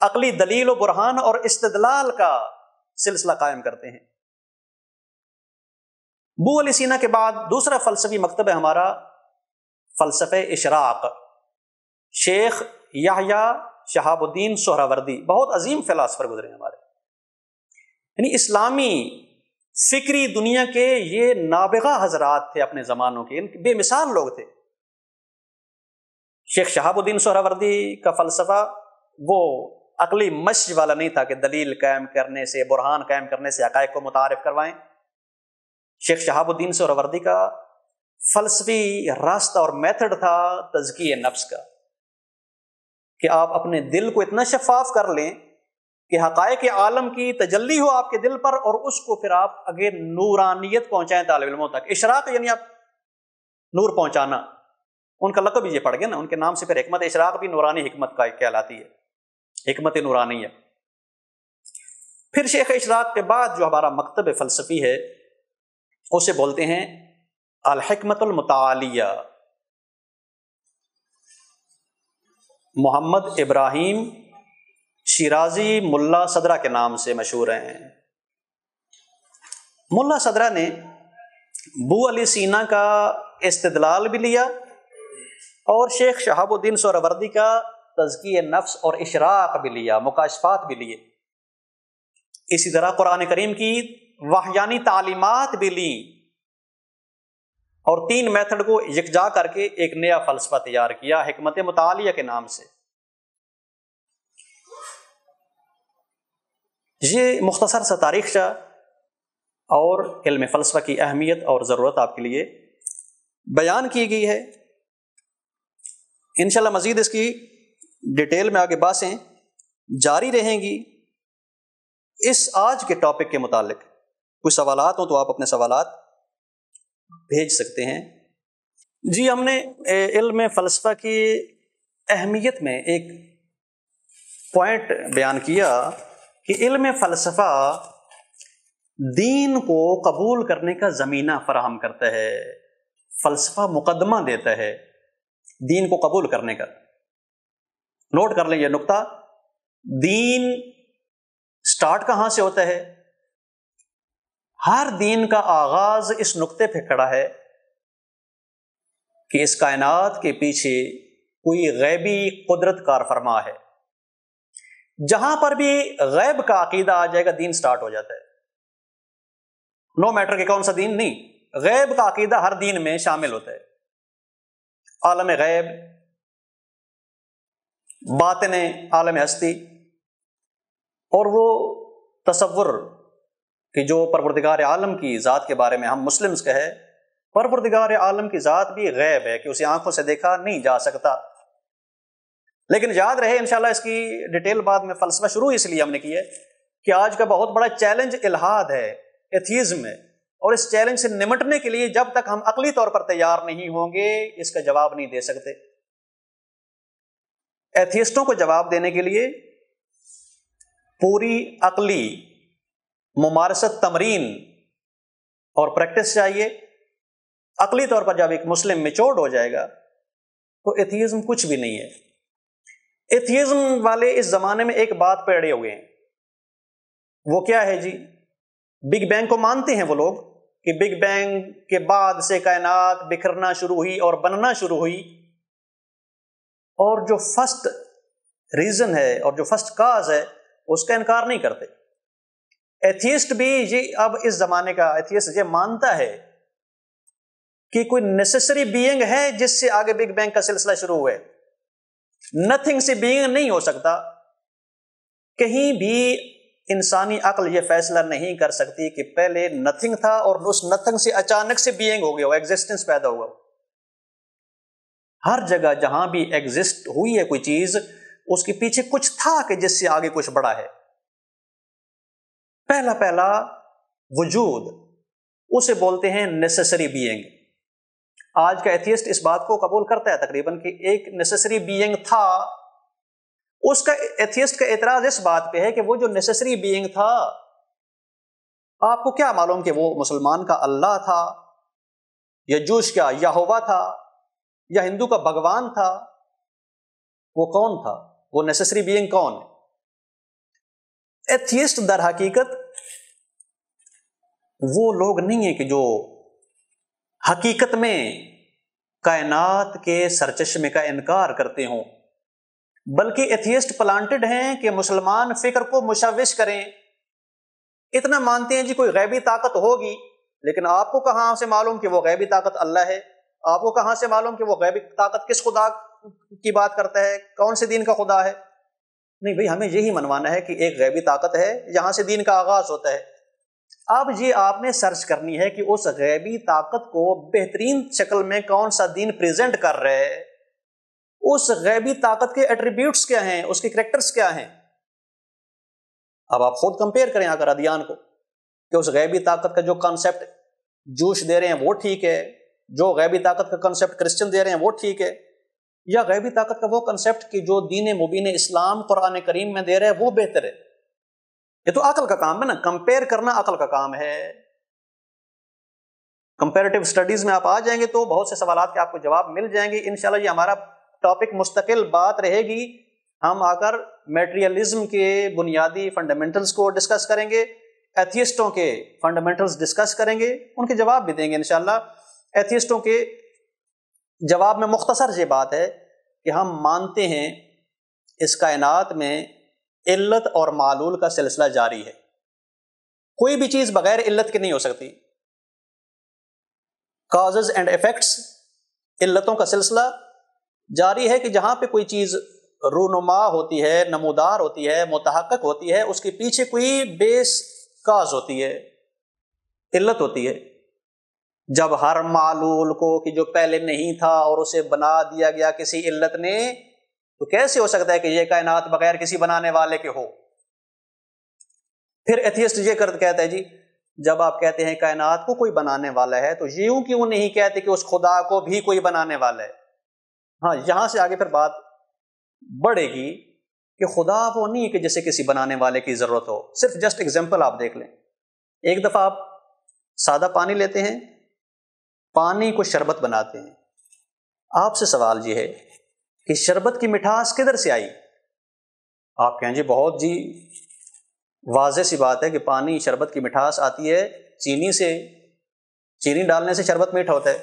عقلی دلیل و برہان اور استدلال کا سلسلہ قائم کرتے ہیں. بو علی سینا کے بعد دوسرا فلسفی مکتب ہے ہمارا فلسفہ اشراق. شیخ یحییٰ شہاب الدین سہروردی، بہت عظیم فلاسفر گزرے ہیں ہمارے. یعنی اسلامی فکری دنیا کے یہ نابغہ حضرات تھے اپنے زمانوں کے، بے مثال لوگ تھے. شیخ شہاب الدین سہروردی کا فلسفہ وہ عقلی مشی والا نہیں تھا کہ دلیل قائم کرنے سے، برہان قائم کرنے سے حقائق کو متعارف کروائیں. شیخ شہاب الدین سہروردی کا فلسفی راستہ اور میتھڈ تھا تزکیہ نفس کا، کہ آپ اپنے دل کو اتنا شفاف کر لیں کہ حقائق عالم کی تجلی ہو آپ کے دل پر، اور اس کو پھر آپ آگے نورانیت پہنچائیں طالب علموں تک. اشراق یعنی آپ نور پہنچانا. ان کا لقب یہ پڑ گیا نا، ان کے نام سے پھر حکمت اشراق بھی نورانی حکمت کا کہلاتی ہے، حکمت نورانی ہے. پھر شیخ اشراق کے بعد جو ہمارا مکتب فلسفی ہے اسے بولتے ہیں الحکمت المتعالیہ. محمد ابراہیم شیرازی ملا صدرہ کے نام سے مشہور ہیں. ملا صدرہ نے بو علی سینا کا استدلال بھی لیا اور شیخ شہاب الدین سہروردی کا تزکیہ نفس اور اشراق بھی لیا، مکاشفات بھی لیے. اسی طرح قرآن کریم کی وحیانی تعلیمات بھی لیں، اور تین میتھڈ کو یکجا کر کے ایک نیا فلسفہ تیار کیا حکمت متعالیہ کے نام سے. یہ مختصر سا تاریخ اور علم فلسفہ کی اہمیت اور ضرورت آپ کے لیے بیان کی گئی ہے۔ انشاءاللہ مزید اس کی ڈیٹیل میں آگے باتیں جاری رہیں گی۔ اس آج کے ٹاپک کے متعلق کوئی سوالات ہوں تو آپ اپنے سوالات بھیج سکتے ہیں۔ جی، ہم نے علم فلسفہ کی اہمیت میں ایک پوائنٹ بیان کیا کہ علم فلسفہ دین کو قبول کرنے کا زمینہ فراہم کرتا ہے، فلسفہ مقدمہ دیتا ہے دین کو قبول کرنے کا۔ نوٹ کر لیں یہ نقطہ، دین سٹارٹ کہاں سے ہوتا ہے؟ ہر دین کا آغاز اس نقطے پہ کھڑا ہے کہ اس کائنات کے پیچھے کوئی غیبی قدرت کار فرما ہے۔ جہاں پر بھی غیب کا عقیدہ آ جائے گا دین سٹارٹ ہو جاتا ہے، نو میٹر کہ کون سا دین، نہیں، غیب کا عقیدہ ہر دین میں شامل ہوتا ہے۔ عالم غیب، باطن عالم ہستی، اور وہ تصور کہ جو پروردگار عالم کی ذات کے بارے میں ہم مسلمز کہے، پروردگار عالم کی ذات بھی غیب ہے کہ اسے آنکھوں سے دیکھا نہیں جا سکتا۔ لیکن یاد رہے انشاءاللہ اس کی ڈیٹیل بعد میں فلسفہ شروع اس لیے ہم نے کی ہے کہ آج کا بہت بڑا چیلنج الحاد ہے، ایتھیزم ہے، اور اس چیلنج سے نمٹنے کے لیے جب تک ہم عقلی طور پر تیار نہیں ہوں گے اس کا جواب نہیں دے سکتے۔ ایتھیسٹوں کو جواب دینے کے لیے پوری عقلی ممارست، تمرین اور پریکٹس چاہیے۔ عقلی طور پر جب ایک مسلم میچورڈ ہو جائے گا تو ایتھیزم کچھ بھی نہیں ہے۔ ایتھیزم والے اس زمانے میں ایک بات پہ اڑے ہوئے ہیں، وہ کیا ہے جی؟ بگ بینگ کو مانتے ہیں وہ لوگ کہ بگ بینگ کے بعد سے کائنات بکھرنا شروع ہوئی اور بننا شروع ہوئی، اور جو فرسٹ ریزن ہے اور جو فرسٹ کاز ہے اس کا انکار نہیں کرتے۔ ایتھیسٹ بھی یہ اب اس زمانے کا ایتھیسٹ یہ مانتا ہے کہ کوئی نیسیسری بینگ ہے جس سے آگے بگ بینگ کا سلسلہ شروع ہوئے۔ نتھنگ سے بینگ نہیں ہو سکتا۔ کہیں بھی انسانی عقل یہ فیصلہ نہیں کر سکتی کہ پہلے نتھنگ تھا اور اس نتھنگ سے اچانک سے بینگ ہو گیا ہو، ایگزسٹنس پیدا ہوا ہو۔ ہر جگہ جہاں بھی ایگزسٹ ہوئی ہے کوئی چیز، اس کے پیچھے کچھ تھا کہ جس سے آگے کچھ بڑا ہے۔ پہلا وجود اسے بولتے ہیں نیسیسری بینگ۔ آج کا ایتھیسٹ اس بات کو قبول کرتا ہے تقریباً کہ ایک نیسیسری بینگ تھا۔ اس کا ایتھیسٹ کا اعتراض اس بات پہ ہے کہ وہ جو نیسیسری بینگ تھا، آپ کو کیا معلوم کہ وہ مسلمان کا اللہ تھا، یا جوش کا یہوہ تھا، یا ہندو کا بھگوان تھا؟ وہ کون تھا؟ وہ نیسیسری بینگ کون ہے؟ ایتھیسٹ در حقیقت وہ لوگ نہیں ہیں کہ جو حقیقت میں کائنات کے سرچشمے کا انکار کرتے ہوں، بلکہ ایتھیسٹ پلانٹڈ ہیں کہ مسلمان فکر کو مشوش کریں۔ اتنا مانتے ہیں جی کوئی غیبی طاقت ہوگی، لیکن آپ کو کہاں سے معلوم کہ وہ غیبی طاقت اللہ ہے؟ آپ کو کہاں سے معلوم کہ وہ غیبی طاقت کس خدا کی بات کرتا ہے، کون سے دین کا خدا ہے؟ نہیں بھئی، ہمیں یہی منوانا ہے کہ ایک غیبی طاقت ہے، یہاں سے دین کا آغاز ہوتا ہے۔ اب یہ آپ نے سرچ کرنی ہے کہ اس غیبی طاقت کو بہترین شکل میں کون سا دین پریزنٹ کر رہے ہے، اس غیبی طاقت کے ایٹریبیوٹس کیا ہیں، اس کے کریکٹرز کیا ہیں۔ اب آپ خود کمپیئر کریں اگر ادیان کو کہ اس غیبی طاقت کا جو کانسیپٹ جوش دے رہے ہیں وہ ٹھیک ہے، جو غیبی طاقت کا کانسیپٹ کرسچن دے رہے ہیں وہ ٹھیک ہے، یا غیبی طاقت کا وہ کانسیپٹ کہ جو دین مبین اسلام قرآن کریم میں دے رہے ہیں وہ بہتر ہے۔ یہ تو عقل کا کام ہے نا، کمپیئر کرنا عقل کا کام ہے۔ کمپیریٹیو اسٹڈیز میں آپ آ جائیں گے تو بہت سے سوالات کے آپ کو جواب مل جائیں گے۔ انشاءاللہ یہ ہمارا ٹاپک مستقل بات رہے گی، ہم آ کر میٹریلزم کے بنیادی فنڈامنٹلز کو ڈسکس کریں گے، ایتھیسٹوں کے فنڈامنٹلز ڈسکس کریں گے، ان کے جواب بھی دیں گے انشاءاللہ۔ ایتھیسٹوں کے جواب میں مختصر یہ بات ہے کہ ہم مانتے ہیں اس کائنات میں علت اور معلول کا سلسلہ جاری ہے، کوئی بھی چیز بغیر علت کے نہیں ہو سکتی۔ کازز اینڈ ایفیکٹس، علتوں کا سلسلہ جاری ہے کہ جہاں پہ کوئی چیز رونما ہوتی ہے، نمودار ہوتی ہے، متحقق ہوتی ہے، اس کے پیچھے کوئی بیس کاز ہوتی ہے۔ علت ہوتی ہے جب ہر معلول کو کہ جو پہلے نہیں تھا اور اسے بنا دیا گیا کسی علت نے، تو کیسے ہو سکتا ہے کہ یہ کائنات بغیر کسی بنانے والے کے ہو؟ پھر ایتھیسٹ یہ کہتا ہے جی جب آپ کہتے ہیں کائنات کو کوئی بنانے والا ہے تو یوں کیوں نہیں کہتے کہ اس خدا کو بھی کوئی بنانے والا ہے؟ ہاں، یہاں سے آگے پھر بات بڑھے گی کہ خدا وہ نہیں ہے کہ جسے کسی بنانے والے کی ضرورت ہو۔ صرف جسٹ ایگزامپل آپ دیکھ لیں، ایک دفعہ آپ سادہ پانی لیتے ہیں، پانی کو شربت بناتے ہیں، آپ سے سوال یہ ہے کہ شربت کی مٹھاس کدھر سے آئی؟ آپ کہیں جی بہت جی واضح سی بات ہے کہ پانی شربت کی مٹھاس آتی ہے چینی سے، چینی ڈالنے سے شربت میٹھا ہوتا ہے۔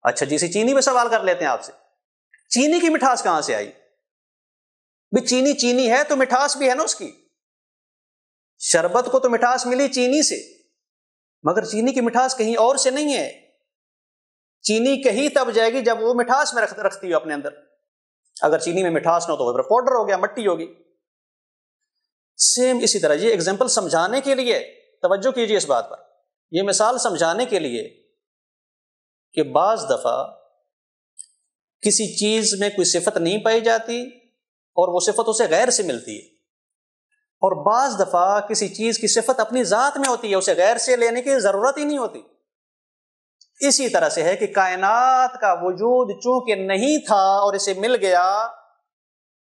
اچھا جی، چینی پہ سوال کر لیتے ہیں آپ سے، چینی کی مٹھاس کہاں سے آئی؟ بھی چینی چینی ہے تو مٹھاس بھی ہے نا اس کی، شربت کو تو مٹھاس ملی چینی سے، مگر چینی کی مٹھاس کہیں اور سے نہیں ہے۔ چینی کہیں تب جائے گی جب وہ مٹھاس میں رکھتی ہے اپنے اندر، اگر چینی میں مٹھاس نہ ہو تو وہ پاؤڈر ہو گیا، مٹی ہوگی۔ سیم اسی طرح یہ ایگزامپل سمجھانے کے لیے، توجہ کیجیے اس بات پر، یہ مثال سمجھانے کے لیے کہ بعض دفعہ کسی چیز میں کوئی صفت نہیں پائی جاتی اور وہ صفت اسے غیر سے ملتی ہے، اور بعض دفعہ کسی چیز کی صفت اپنی ذات میں ہوتی ہے، اسے غیر سے لینے کی ضرورت ہی نہیں ہوتی۔ اسی طرح سے ہے کہ کائنات کا وجود چونکہ نہیں تھا اور اسے مل گیا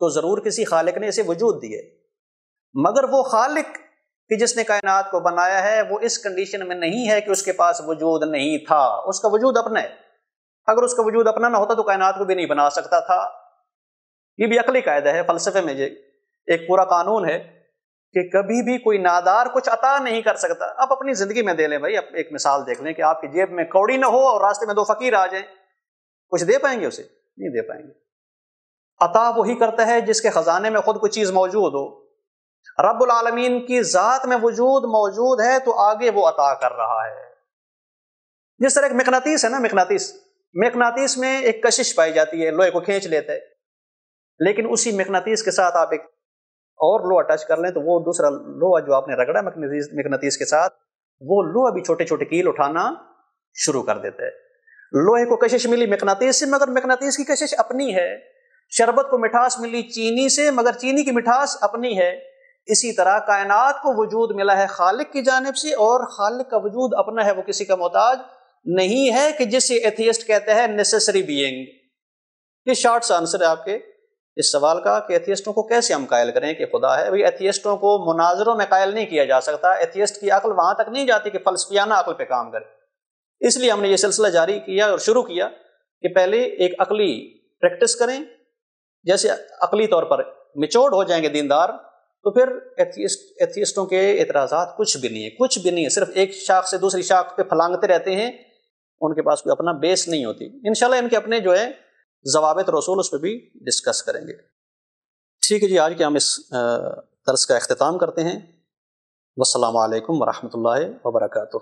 تو ضرور کسی خالق نے اسے وجود دیے، مگر وہ خالق کہ جس نے کائنات کو بنایا ہے وہ اس کنڈیشن میں نہیں ہے کہ اس کے پاس وجود نہیں تھا، اس کا وجود اپنا ہے۔ اگر اس کا وجود اپنا نہ ہوتا تو کائنات کو بھی نہیں بنا سکتا تھا۔ یہ بھی عقلی قاعدہ ہے، فلسفے میں یہ ایک پورا قانون ہے کہ کبھی بھی کوئی نادار کچھ عطا نہیں کر سکتا۔ آپ اپنی زندگی میں دے لیں بھائی، ایک مثال دیکھ لیں کہ آپ کی جیب میں کوڑی نہ ہو اور راستے میں دو فقیر آ جائیں، کچھ دے پائیں گے اسے؟ نہیں دے پائیں گے۔ عطا وہی کرتا ہے جس کے خزانے میں خود کوئی چیز موجود ہو۔ رب العالمین کی ذات میں وجود موجود ہے تو آگے وہ عطا کر رہا ہے۔ جس طرح ایک مقناطیس ہے نا، مقناطیس میں ایک کشش پائی جاتی ہے، لوہے کو کھینچ لیتا ہے، لیکن اسی مقناطیس کے ساتھ آپ ایک اور لوہا ٹچ کر لیں تو وہ دوسرا لوہا جو آپ نے رگڑا مقناطیس کے ساتھ، وہ لوہا بھی چھوٹے چھوٹے کیل اٹھانا شروع کر دیتا ہے۔ لوہے کو کشش ملی مقناطیس سے، مگر مقناطیس کی کشش اپنی ہے۔ شربت کو مٹھاس ملی چینی سے، مگر چینی کی مٹھاس اپنی ہے۔ اسی طرح کائنات کو وجود ملا ہے خالق کی جانب سے، اور خالق کا وجود اپنا ہے، وہ کسی کا محتاج نہیں ہے کہ جسے ایتھیسٹ کہتے ہیں نیسیسری بینگ۔ یہ شارٹ سا آنسر ہے آپ کے اس سوال کا کہ ایتھیسٹوں کو کیسے ہم قائل کریں کہ خدا ہے۔ بھئی ایتھیسٹوں کو مناظروں میں قائل نہیں کیا جا سکتا، ایتھیسٹ کی عقل وہاں تک نہیں جاتی کہ فلسفیانہ عقل پہ کام کرے۔ اس لیے ہم نے یہ سلسلہ جاری کیا اور شروع کیا کہ پہلے ایک عقلی پریکٹس کریں، جیسے عقلی طور پر میچورڈ ہو جائیں گے دیندار، تو پھر ایتھیسٹوں کے اعتراضات کچھ بھی نہیں ہے، کچھ بھی نہیں ہے، صرف ایک شاخ سے دوسری شاخ پہ پھلانگتے رہتے ہیں، ان کے پاس کوئی اپنا بیس نہیں ہوتی۔ انشاءاللہ ان کے اپنے جو ہے ضوابط رسول اس پہ بھی ڈسکس کریں گے۔ ٹھیک ہے جی، آج کے ہم اس درس کا اختتام کرتے ہیں۔ والسلام علیکم ورحمۃ اللہ وبرکاتہ۔